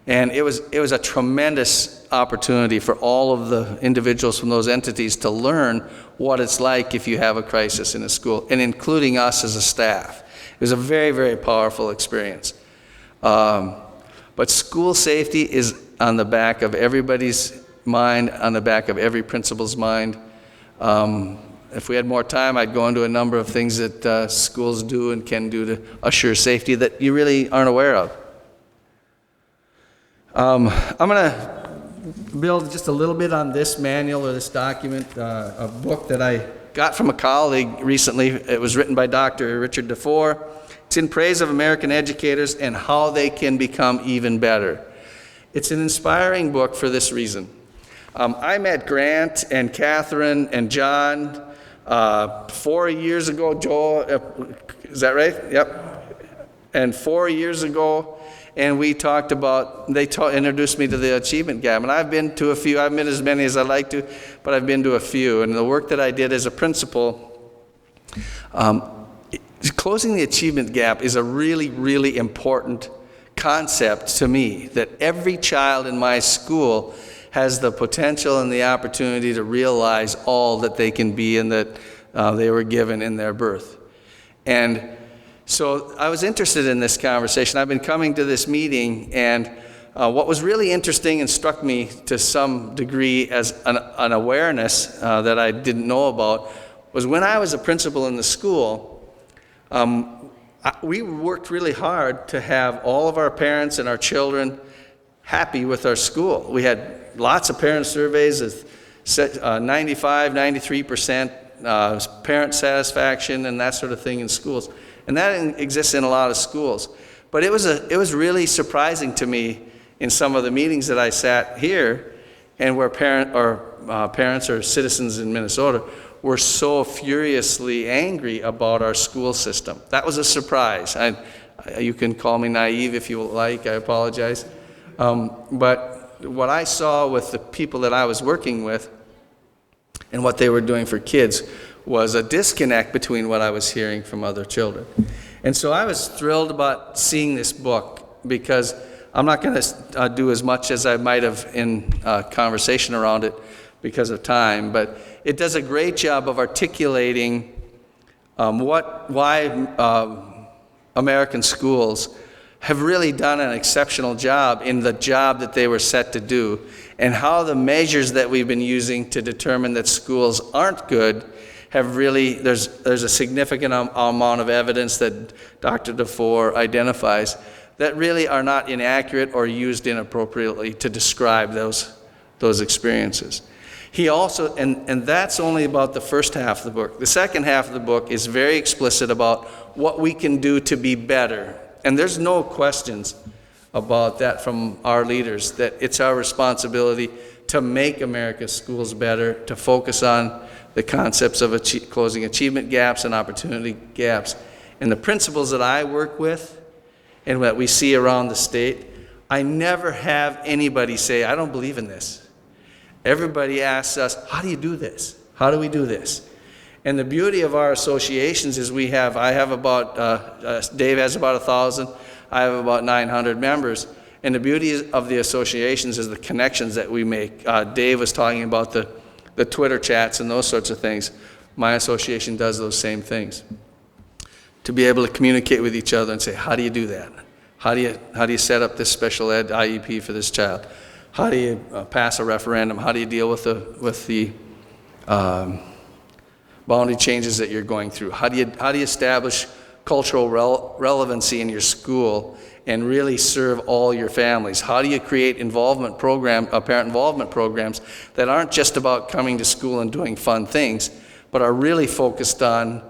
And it was a tremendous opportunity for all of the individuals from those entities to learn what it's like if you have a crisis in a school, and including us as a staff. It was a very, very powerful experience. But school safety is on the back of everybody's mind, on the back of every principal's mind. If we had more time, I'd go into a number of things that schools do and can do to assure safety that you really aren't aware of. I'm going to build just a little bit on this manual or this document, a book that I got from a colleague recently. It was written by Dr. Richard DeFore. It's in praise of American educators and how they can become even better. It's an inspiring book for this reason. I met Grant and Catherine and John 4 years ago. Joel, is that right? Yep. And 4 years ago, and we talked about, they introduced me to the Achievement Gap. And I've been to a few, I haven't been as many as I'd like to, but I've been to a few. And the work that I did as a principal, closing the achievement gap is a really, really important concept to me, that every child in my school has the potential and the opportunity to realize all that they can be and that they were given in their birth. And so I was interested in this conversation. I've been coming to this meeting, and what was really interesting and struck me to some degree as an awareness that I didn't know about was when I was a principal in the school, we worked really hard to have all of our parents and our children happy with our school. We had lots of parent surveys of 95, 93% parent satisfaction and that sort of thing in schools. And that exists in a lot of schools. But it was really surprising to me in some of the meetings that I sat here and where parents or citizens in Minnesota were so furiously angry about our school system. That was a surprise. You can call me naive if you like, I apologize. But what I saw with the people that I was working with and what they were doing for kids was a disconnect between what I was hearing from other children. And so I was thrilled about seeing this book, because I'm not going to do as much as I might have in conversation around it because of time, but it does a great job of articulating why American schools have really done an exceptional job in the job that they were set to do, and how the measures that we've been using to determine that schools aren't good have really, there's a significant amount of evidence that Dr. DeFore identifies that really are not inaccurate or used inappropriately to describe those experiences. He also, and that's only about the first half of the book. The second half of the book is very explicit about what we can do to be better. And there's no questions about that from our leaders, that it's our responsibility to make America's schools better, to focus on the concepts of closing achievement gaps and opportunity gaps. And the principals that I work with and that we see around the state, I never have anybody say, I don't believe in this. Everybody asks us, how do you do this? How do we do this? And the beauty of our associations is I have about, Dave has about 1,000, I have about 900 members. And the beauty of the associations is the connections that we make. Dave was talking about the Twitter chats and those sorts of things. My association does those same things. To be able to communicate with each other and say, how do you do that? How do you set up this special ed IEP for this child? How do you pass a referendum? How do you deal with the boundary changes that you're going through? How do you establish cultural relevancy in your school and really serve all your families? How do you create parent involvement programs that aren't just about coming to school and doing fun things, but are really focused on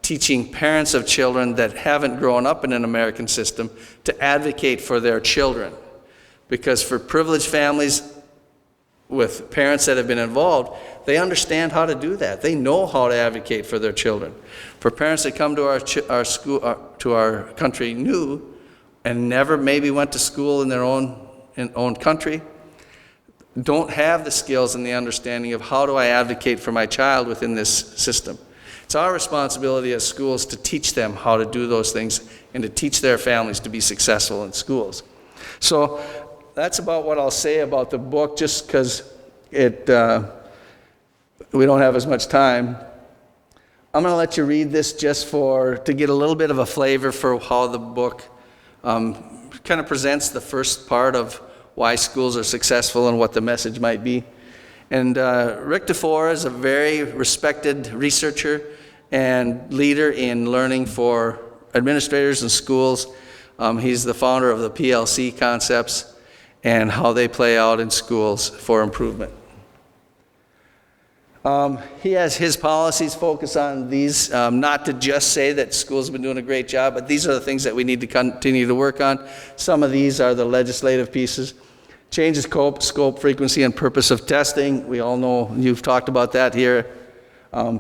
teaching parents of children that haven't grown up in an American system to advocate for their children? Because for privileged families, with parents that have been involved, they understand how to do that. They know how to advocate for their children. For parents that come to our school, to our country new, and never maybe went to school in their own country, don't have the skills and the understanding of how do I advocate for my child within this system. It's our responsibility as schools to teach them how to do those things and to teach their families to be successful in schools. So that's about what I'll say about the book, just because we don't have as much time. I'm going to let you read this just to get a little bit of a flavor for how the book kind of presents the first part of why schools are successful and what the message might be. And Rick DeFore is a very respected researcher and leader in learning for administrators and schools. He's the founder of the PLC concepts and how they play out in schools for improvement. He has his policies focus on these, not to just say that schools have been doing a great job, but these are the things that we need to continue to work on. Some of these are the legislative pieces. Change the scope, frequency, and purpose of testing. We all know, you've talked about that here.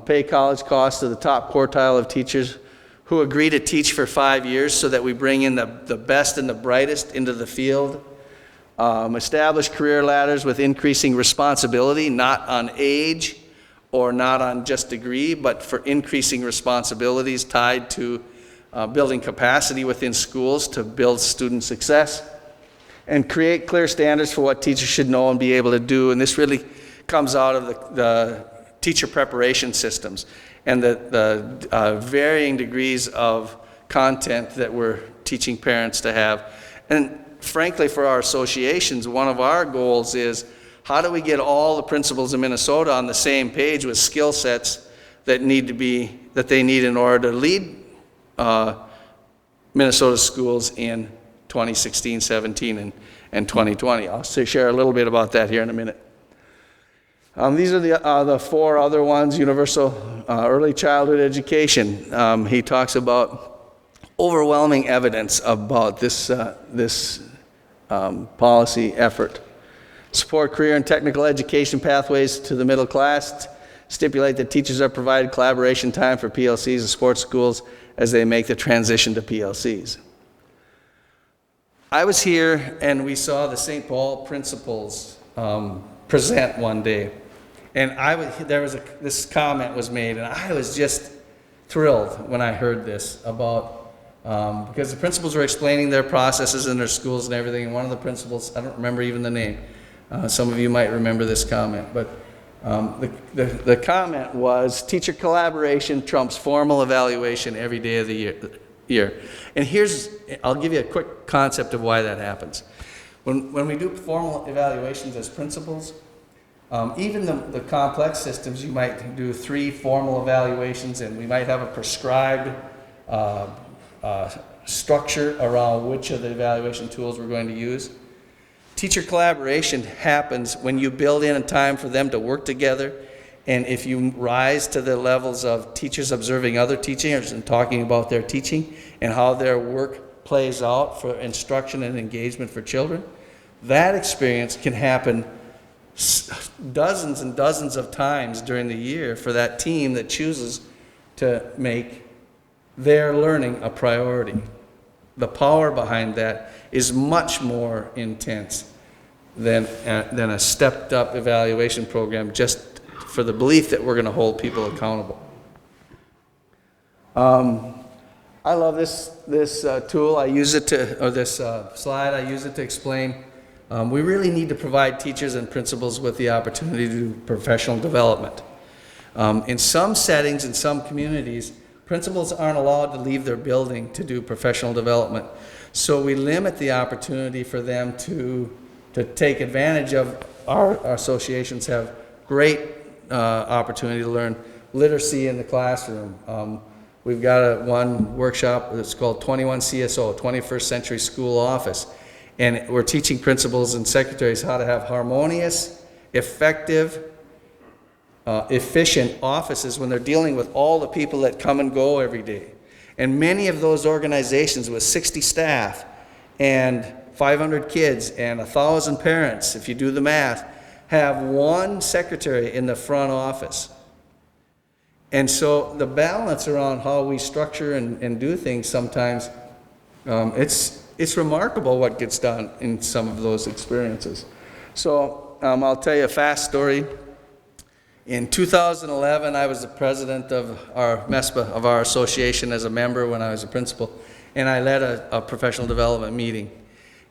Pay college costs to the top quartile of teachers who agree to teach for 5 years so that we bring in the best and the brightest into the field. Establish career ladders with increasing responsibility, not on age or not on just degree, but for increasing responsibilities tied to building capacity within schools to build student success. And create clear standards for what teachers should know and be able to do. And this really comes out of the teacher preparation systems and the varying degrees of content that we're teaching parents to have. And frankly, for our associations, one of our goals is how do we get all the principals in Minnesota on the same page with skill sets that they need in order to lead Minnesota schools in 2016, 17, and 2020. I'll share a little bit about that here in a minute. These are the 4 other ones. Universal early childhood education. He talks about overwhelming evidence about this policy effort. Support career and technical education pathways to the middle class. Stipulate that teachers are provided collaboration time for PLCs and sports schools as they make the transition to PLCs. I was here and we saw the St. Paul principals present one day, and this comment was made, and I was just thrilled when I heard this about because the principals were explaining their processes in their schools and everything, and one of the principals, I don't remember even the name, some of you might remember this comment, but the comment was, teacher collaboration trumps formal evaluation every day of the year. And I'll give you a quick concept of why that happens. When we do formal evaluations as principals, even the complex systems, you might do 3 formal evaluations, and we might have a prescribed structure around which of the evaluation tools we're going to use. Teacher collaboration happens when you build in a time for them to work together, and if you rise to the levels of teachers observing other teachers and talking about their teaching and how their work plays out for instruction and engagement for children, that experience can happen dozens and dozens of times during the year for that team that chooses to make their learning a priority. The power behind that is much more intense than a stepped up evaluation program just for the belief that we're going to hold people accountable. I love this tool. I use it this slide. I use it to explain. We really need to provide teachers and principals with the opportunity to do professional development. In some settings, in some communities, principals aren't allowed to leave their building to do professional development. So we limit the opportunity for them to take advantage of. Our associations have great opportunity to learn literacy in the classroom. We've got one workshop that's called 21 CSO, 21st Century School Office. And we're teaching principals and secretaries how to have harmonious, effective, efficient offices when they're dealing with all the people that come and go every day. And many of those organizations with 60 staff and 500 kids and 1,000 parents, if you do the math, have one secretary in the front office. And so the balance around how we structure and do things sometimes, it's remarkable what gets done in some of those experiences. So I'll tell you a fast story. In 2011, I was the president of our MESPA, of our association, as a member when I was a principal, and I led a professional development meeting.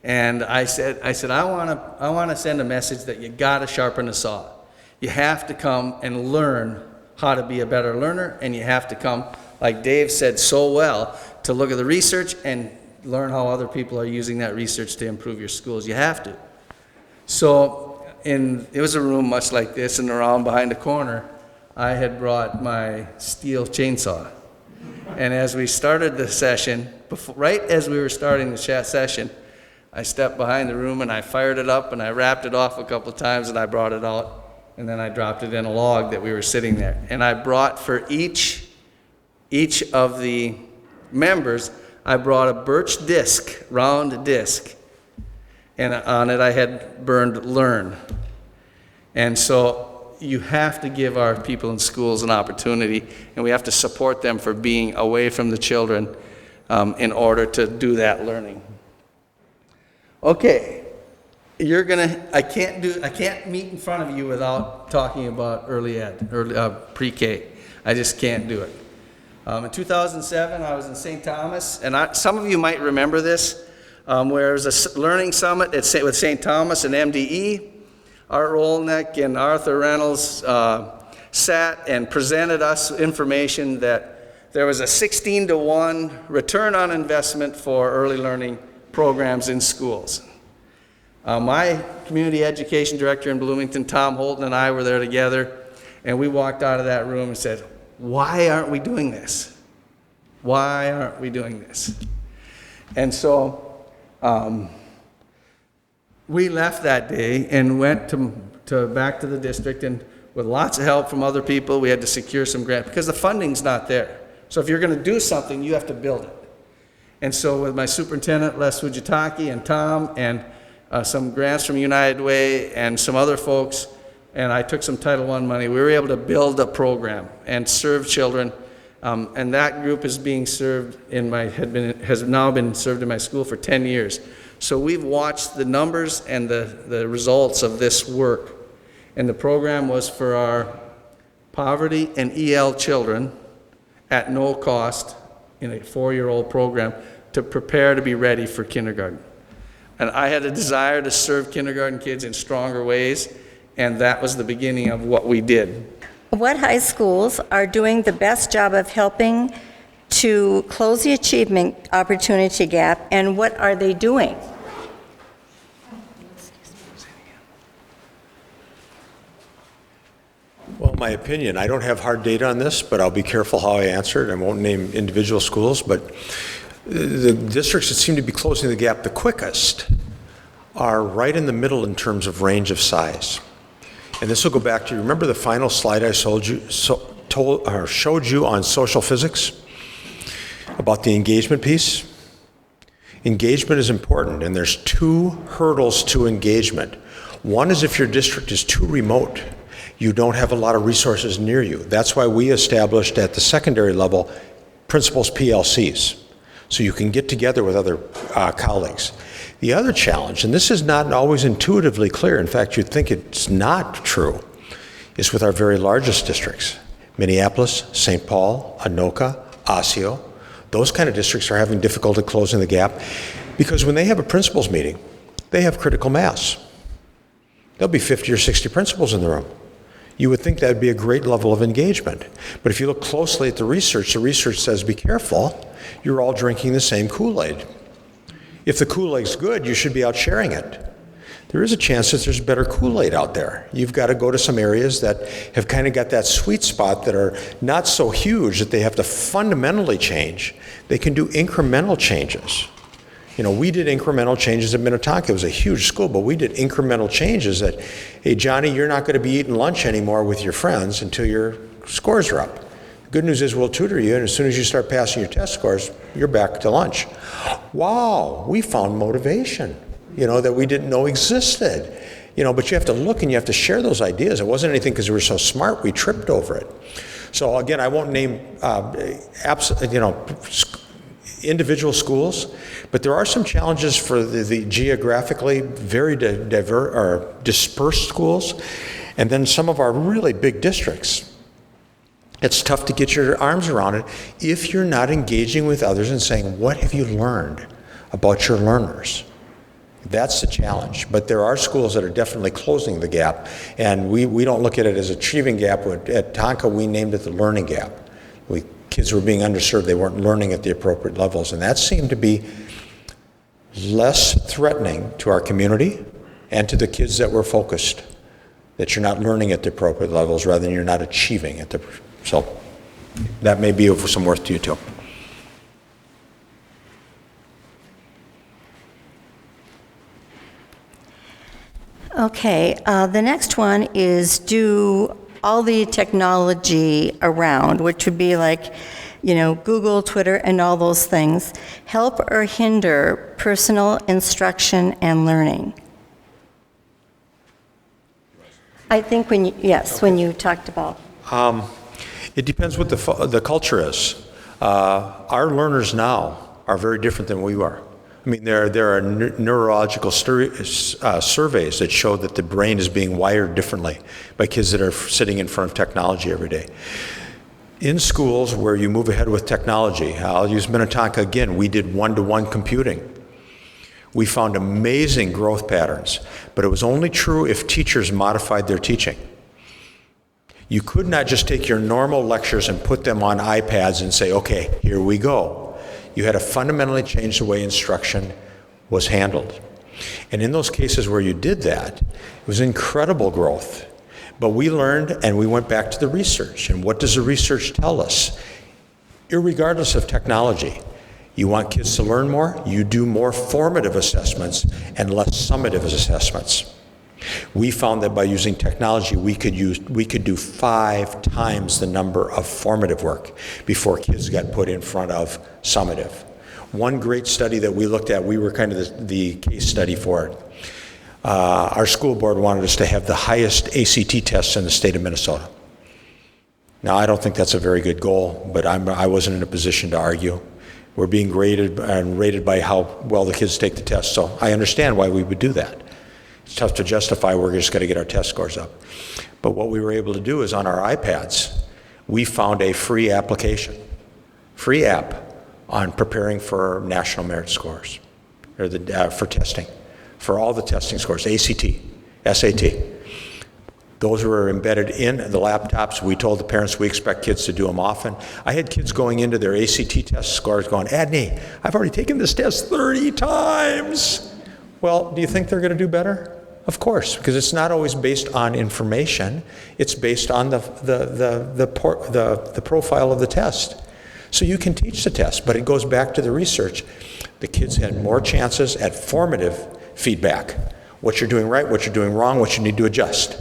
And I said, I want to send a message that you got to sharpen the saw. You have to come and learn how to be a better learner, and you have to come, like Dave said so well, to look at the research and learn how other people are using that research to improve your schools. You have to. So it was a room much like this, and around behind the corner, I had brought my steel chainsaw. And as we started the session, right as we were starting the session, I stepped behind the room and I fired it up and I wrapped it off a couple of times and I brought it out. And then I dropped it in a log that we were sitting there. And I brought for each of the members, I brought a birch disc, round disc. And on it I had burned learn. And so you have to give our people in schools an opportunity, and we have to support them for being away from the children in order to do that learning. Okay. I can't meet in front of you without talking about early pre-K. I just can't do it. In 2007, I was in St. Thomas, and some of you might remember this, where there was a learning summit with St. Thomas and MDE. Art Rolnick and Arthur Reynolds sat and presented us information that there was a 16-to-1 return on investment for early learning programs in schools. My community education director in Bloomington, Tom Holton, and I were there together, and we walked out of that room and said, why aren't we doing this? Why aren't we doing this? And so we left that day and went back to the district, and with lots of help from other people, we had to secure some grants because the funding's not there. So if you're going to do something, you have to build it. And so with my superintendent, Les Fujitaki, and Tom, and some grants from United Way and some other folks, and I took some Title I money, we were able to build a program and serve children. And that group is being served has now been served in my school for 10 years. So we've watched the numbers and the results of this work. And the program was for our poverty and EL children at no cost in a 4-year-old program to prepare to be ready for kindergarten. And I had a desire to serve kindergarten kids in stronger ways, and that was the beginning of what we did. What high schools are doing the best job of helping to close the achievement opportunity gap, and what are they doing? Well, my opinion, I don't have hard data on this, but I'll be careful how I answer it. I won't name individual schools, but the districts that seem to be closing the gap the quickest are right in the middle in terms of range of size. And this will go back to, remember the final slide I showed you on social physics about the engagement piece? Engagement is important, and there's 2 hurdles to engagement. One is if your district is too remote. You don't have a lot of resources near you. That's why we established at the secondary level principals PLCs, so you can get together with other colleagues. The other challenge, and this is not always intuitively clear, in fact you'd think it's not true, is with our very largest districts. Minneapolis, St. Paul, Anoka, Osseo. Those kind of districts are having difficulty closing the gap because when they have a principals meeting, they have critical mass. There'll be 50 or 60 principals in the room. You would think that would be a great level of engagement. But if you look closely at the research says be careful, you're all drinking the same Kool-Aid. If the Kool-Aid's good, you should be out sharing it. There is a chance that there's better Kool-Aid out there. You've got to go to some areas that have kind of got that sweet spot that are not so huge that they have to fundamentally change. They can do incremental changes. You know, we did incremental changes at Minnetonka. It was a huge school, but we did incremental changes that, hey, Johnny, you're not going to be eating lunch anymore with your friends until your scores are up. The good news is we'll tutor you, and as soon as you start passing your test scores, you're back to lunch. Wow, we found motivation, that we didn't know existed. but you have to look and you have to share those ideas. It wasn't anything because we were so smart, we tripped over it. So again, I won't name, individual schools, but there are some challenges for the geographically very diverse or dispersed schools, and then some of our really big districts. It's tough to get your arms around it if you're not engaging with others and saying, what have you learned about your learners? That's the challenge. But there are schools that are definitely closing the gap, and we don't look at it as achieving gap. At Tonka, we named it the learning gap. Kids were being underserved. They weren't learning at the appropriate levels, and that seemed to be less threatening to our community and to the kids that were focused, that you're not learning at the appropriate levels rather than you're not achieving at the. So that may be of some worth to you too. Okay, the next one is do all the technology around, which would be like, Google, Twitter, and all those things, help or hinder personal instruction and learning? I think when you talked about. It depends what the culture is. Our learners now are very different than we were. I mean, there are neurological surveys that show that the brain is being wired differently by kids that are sitting in front of technology every day. In schools where you move ahead with technology, I'll use Minnetonka again, we did one-to-one computing. We found amazing growth patterns, but it was only true if teachers modified their teaching. You could not just take your normal lectures and put them on iPads and say, okay, here we go. You had to fundamentally change the way instruction was handled. And in those cases where you did that, it was incredible growth. But we learned and we went back to the research. And what does the research tell us? Irregardless of technology, you want kids to learn more, you do more formative assessments and less summative assessments. We found that by using technology, we could do 5 times the number of formative work before kids got put in front of summative. One great study that we looked at, we were kind of the case study for it. Our school board wanted us to have the highest ACT tests in the state of Minnesota. Now, I don't think that's a very good goal, but I wasn't in a position to argue. We're being graded and rated by how well the kids take the test, so I understand why we would do that. It's tough to justify we're just going to get our test scores up. But what we were able to do is on our iPads, we found a free application, free app on preparing for national merit scores, or for testing, for all the testing scores, ACT, SAT. Those were embedded in the laptops. We told the parents we expect kids to do them often. I had kids going into their ACT test scores going, Adney, I've already taken this test 30 times. Well, do you think they're going to do better? Of course, because it's not always based on information. It's based on the profile of the test. So you can teach the test, but it goes back to the research. The kids had more chances at formative feedback. What you're doing right, what you're doing wrong, what you need to adjust.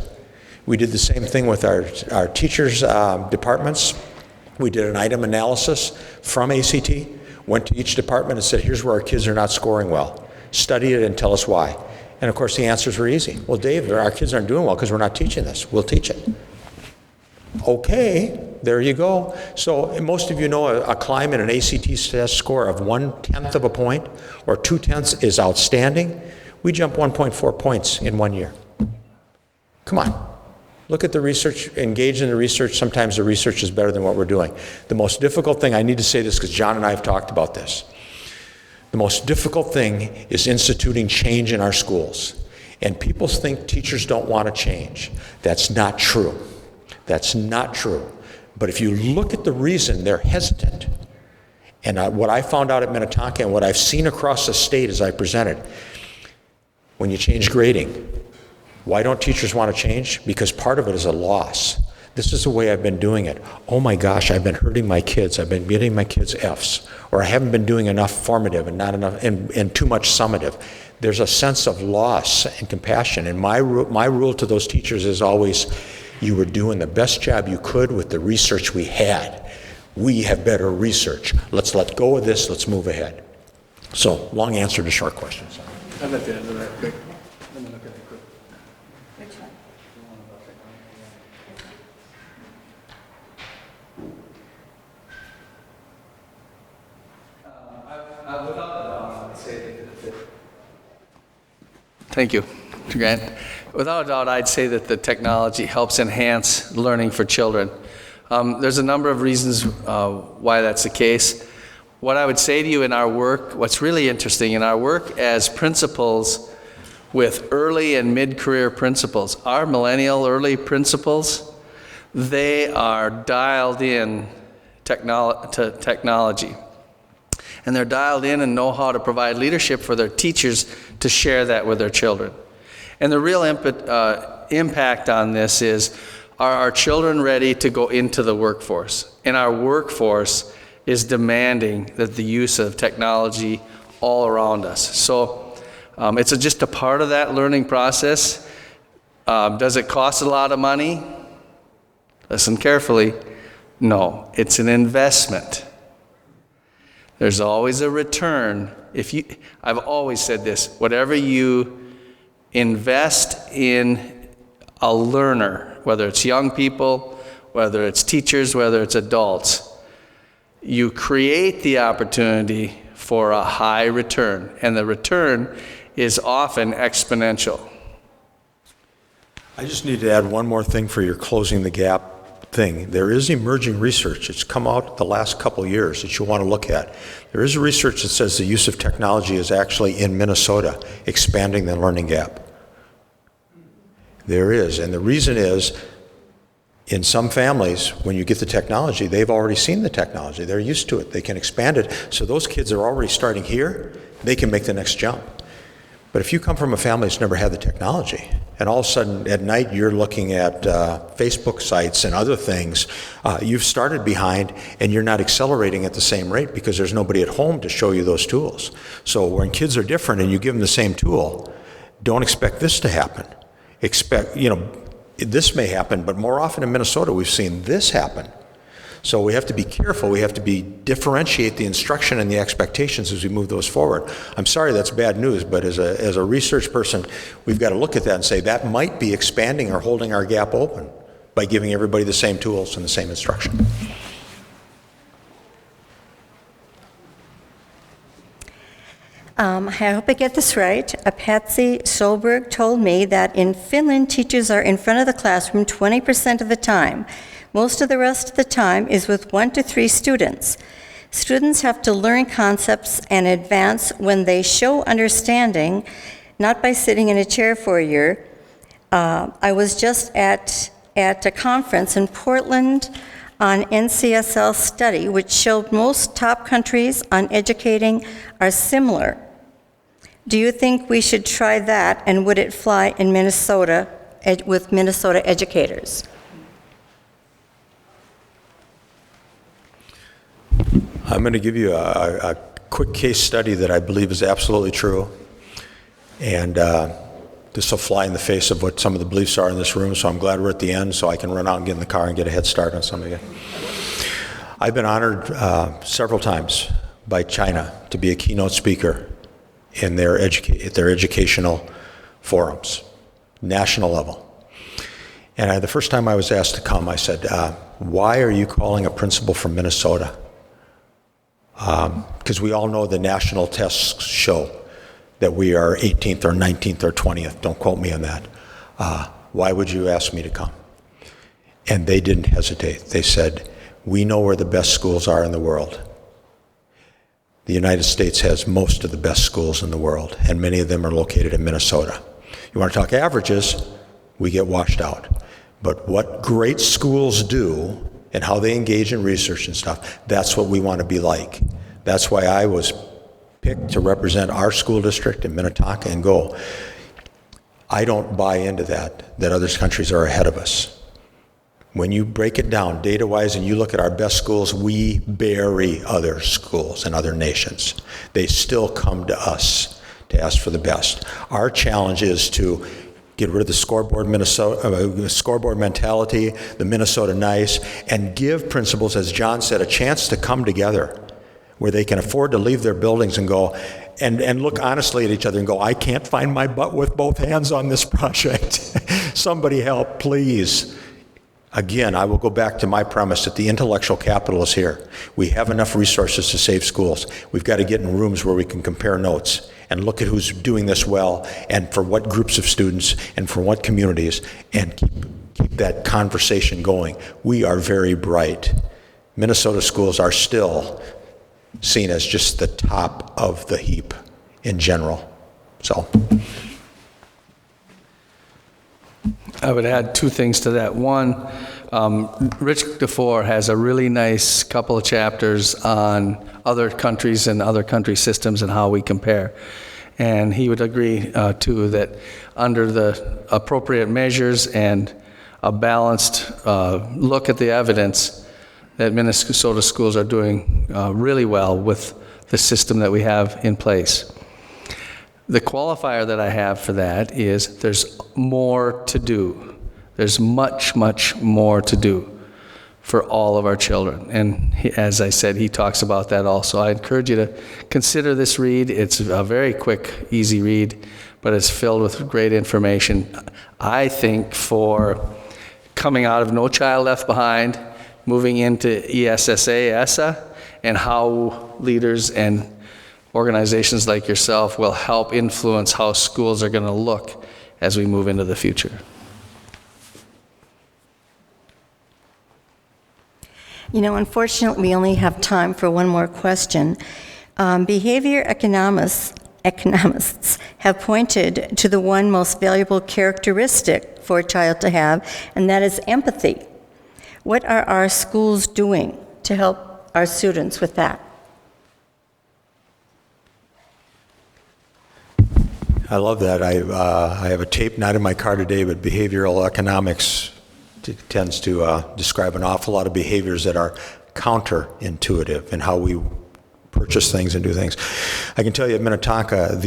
We did the same thing with our teachers' departments. We did an item analysis from ACT, went to each department and said, here's where our kids are not scoring well. Study it and tell us why. And of course the answers were easy. Well, Dave, our kids aren't doing well because we're not teaching this. We'll teach it. Okay, there you go. So most of you know a climb in an ACT test score of 1/10 of a point or 2/10 is outstanding. We jump 1.4 points in 1 year. Come on. Look at the research, engage in the research. Sometimes the research is better than what we're doing. The most difficult thing, I need to say this because John and I have talked about this. The most difficult thing is instituting change in our schools. And people think teachers don't want to change. That's not true. That's not true. But if you look at the reason they're hesitant, and what I found out at Minnetonka and what I've seen across the state as I presented, when you change grading, why don't teachers want to change? Because part of it is a loss. This is the way I've been doing it. Oh my gosh, I've been hurting my kids. I've been getting my kids Fs. Or I haven't been doing enough formative and not enough and too much summative. There's a sense of loss and compassion. And my rule to those teachers is always, you were doing the best job you could with the research we had. We have better research. Let's let go of this. Let's move ahead. So, long answer to short questions. I'd like to answer that quick. Let me look at it quick. Thank you, Grant. Without a doubt, I'd say that the technology helps enhance learning for children. There's a number of reasons why that's the case. What I would say to you in our work, what's really interesting in our work as principals with early and mid-career principals, our millennial early principals, they are dialed in to technology. And they're dialed in and know how to provide leadership for their teachers to share that with their children. And the real impact on this is, are our children ready to go into the workforce? And our workforce is demanding that the use of technology all around us. So it's just a part of that learning process. Does it cost a lot of money? Listen carefully. No, it's an investment. There's always a return. I've always said this, whatever you invest in a learner, whether it's young people, whether it's teachers, whether it's adults, you create the opportunity for a high return, and the return is often exponential. I just need to add one more thing for your closing the gap thing. There is emerging research. It's come out the last couple of years that you want to look at. There is research that says the use of technology is actually in Minnesota expanding the learning gap. There is, and the reason is, in some families, when you get the technology, they've already seen the technology. They're used to it. They can expand it. So those kids are already starting here. They can make the next jump. But if you come from a family that's never had the technology, and all of a sudden at night you're looking at Facebook sites and other things, you've started behind and you're not accelerating at the same rate because there's nobody at home to show you those tools. So when kids are different and you give them the same tool, don't expect this to happen. Expect, this may happen, but more often in Minnesota we've seen this happen. So we have to be careful. We have to differentiate the instruction and the expectations as we move those forward. I'm sorry that's bad news, but as a research person, we've got to look at that and say that might be expanding or holding our gap open by giving everybody the same tools and the same instruction. I hope I get this right. Patsy Solberg told me that in Finland, teachers are in front of the classroom 20% of the time. Most of the rest of the time is with 1 to 3 students. Students have to learn concepts and advance when they show understanding, not by sitting in a chair for a year. I was just at a conference in Portland on NCSL study, which showed most top countries on educating are similar. Do you think we should try that, and would it fly in Minnesota with Minnesota educators? I'm going to give you a quick case study that I believe is absolutely true. And this will fly in the face of what some of the beliefs are in this room, so I'm glad we're at the end so I can run out and get in the car and get a head start on some of you. I've been honored several times by China to be a keynote speaker in their educational forums, national level. And the first time I was asked to come, I said, why are you calling a principal from Minnesota? Because we all know the national tests show that we are 18th or 19th or 20th. Don't quote me on that. Why would you ask me to come? And they didn't hesitate. They said, we know where the best schools are in the world. The United States has most of the best schools in the world, and many of them are located in Minnesota. You want to talk averages, we get washed out. But what great schools do and how they engage in research and stuff, that's what we want to be like. That's why I was picked to represent our school district in Minnetonka and go. I don't buy into that other countries are ahead of us. When you break it down data-wise and you look at our best schools, we bury other schools and other nations. They still come to us to ask for the best. Our challenge is to get rid of the scoreboard mentality, the Minnesota nice, and give principals, as John said, a chance to come together where they can afford to leave their buildings and go and look honestly at each other and go, I can't find my butt with both hands on this project. Somebody help, please. Again, I will go back to my premise that the intellectual capital is here. We have enough resources to save schools. We've got to get in rooms where we can compare notes and look at who's doing this well and for what groups of students and for what communities, and keep that conversation going. We are very bright. Minnesota schools are still seen as just the top of the heap in general. So I would add two things to that. One, Rich DeFore has a really nice couple of chapters on other countries and other country systems and how we compare. And he would agree, too, that under the appropriate measures and a balanced look at the evidence, that Minnesota schools are doing really well with the system that we have in place. The qualifier that I have for that is there's more to do. There's much, much more to do for all of our children. And as I said, he talks about that also. I encourage you to consider this read. It's a very quick, easy read, but it's filled with great information. I think for coming out of No Child Left Behind, moving into ESSA, ESSA, and how leaders and organizations like yourself will help influence how schools are going to look as we move into the future. You know, unfortunately, we only have time for one more question. Behavior economists have pointed to the one most valuable characteristic for a child to have, and that is empathy. What are our schools doing to help our students with that? I love that. I have a tape not in my car today, but behavioral economics tends to describe an awful lot of behaviors that are counterintuitive in how we purchase things and do things. I can tell you at Minnetonka,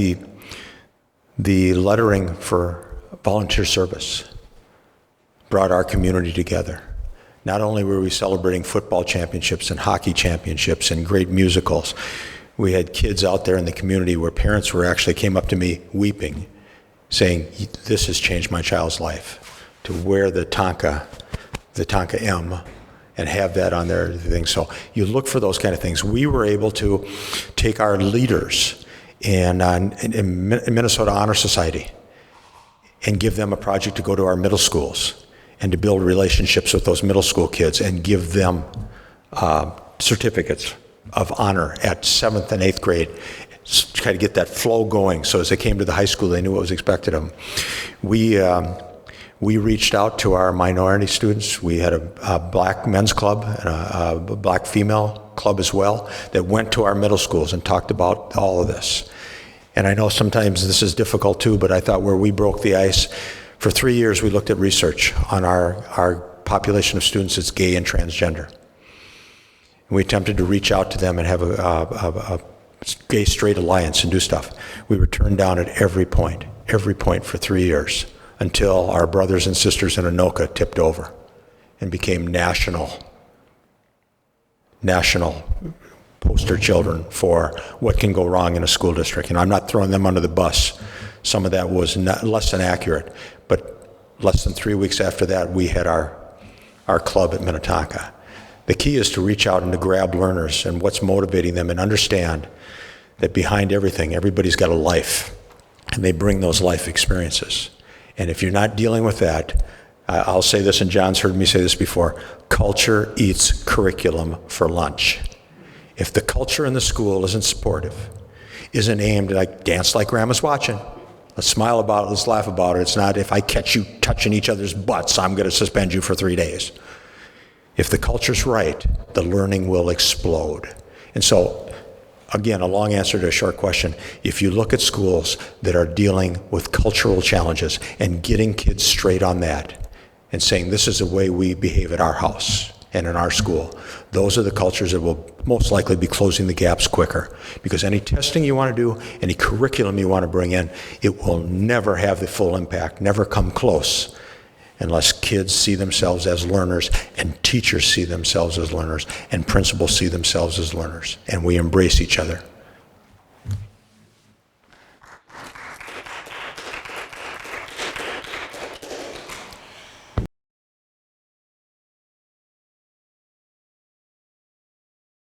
the lettering for volunteer service brought our community together. Not only were we celebrating football championships and hockey championships and great musicals, we had kids out there in the community where parents came up to me weeping, saying, "This has changed my child's life." To wear the Tonka M and have that on their thing. So you look for those kind of things. We were able to take our leaders in Minnesota Honor Society and give them a project to go to our middle schools and to build relationships with those middle school kids and give them certificates of honor at 7th and 8th grade, try to get that flow going so as they came to the high school they knew what was expected of them. We reached out to our minority students. We had a black men's club and a black female club as well that went to our middle schools and talked about all of this. And I know sometimes this is difficult too, but I thought where we broke the ice, for 3 years we looked at research on our population of students that's gay and transgender. And we attempted to reach out to them and have a gay-straight alliance and do stuff. We were turned down at every point for 3 years, until our brothers and sisters in Anoka tipped over and became national poster children for what can go wrong in a school district. And I'm not throwing them under the bus. Some of that was less than accurate, but less than 3 weeks after that, we had our club at Minnetonka. The key is to reach out and to grab learners and what's motivating them and understand that behind everything, everybody's got a life, and they bring those life experiences. And if you're not dealing with that, I'll say this, and John's heard me say this before, culture eats curriculum for lunch. If the culture in the school isn't supportive, isn't aimed at dance like grandma's watching, let's smile about it, let's laugh about it. It's not if I catch you touching each other's butts, I'm going to suspend you for 3 days. If the culture's right, the learning will explode. And so, again, a long answer to a short question. If you look at schools that are dealing with cultural challenges and getting kids straight on that and saying this is the way we behave at our house and in our school, those are the cultures that will most likely be closing the gaps quicker. Because any testing you want to do, any curriculum you want to bring in, it will never have the full impact, never come close, unless kids see themselves as learners and teachers see themselves as learners and principals see themselves as learners, and we embrace each other.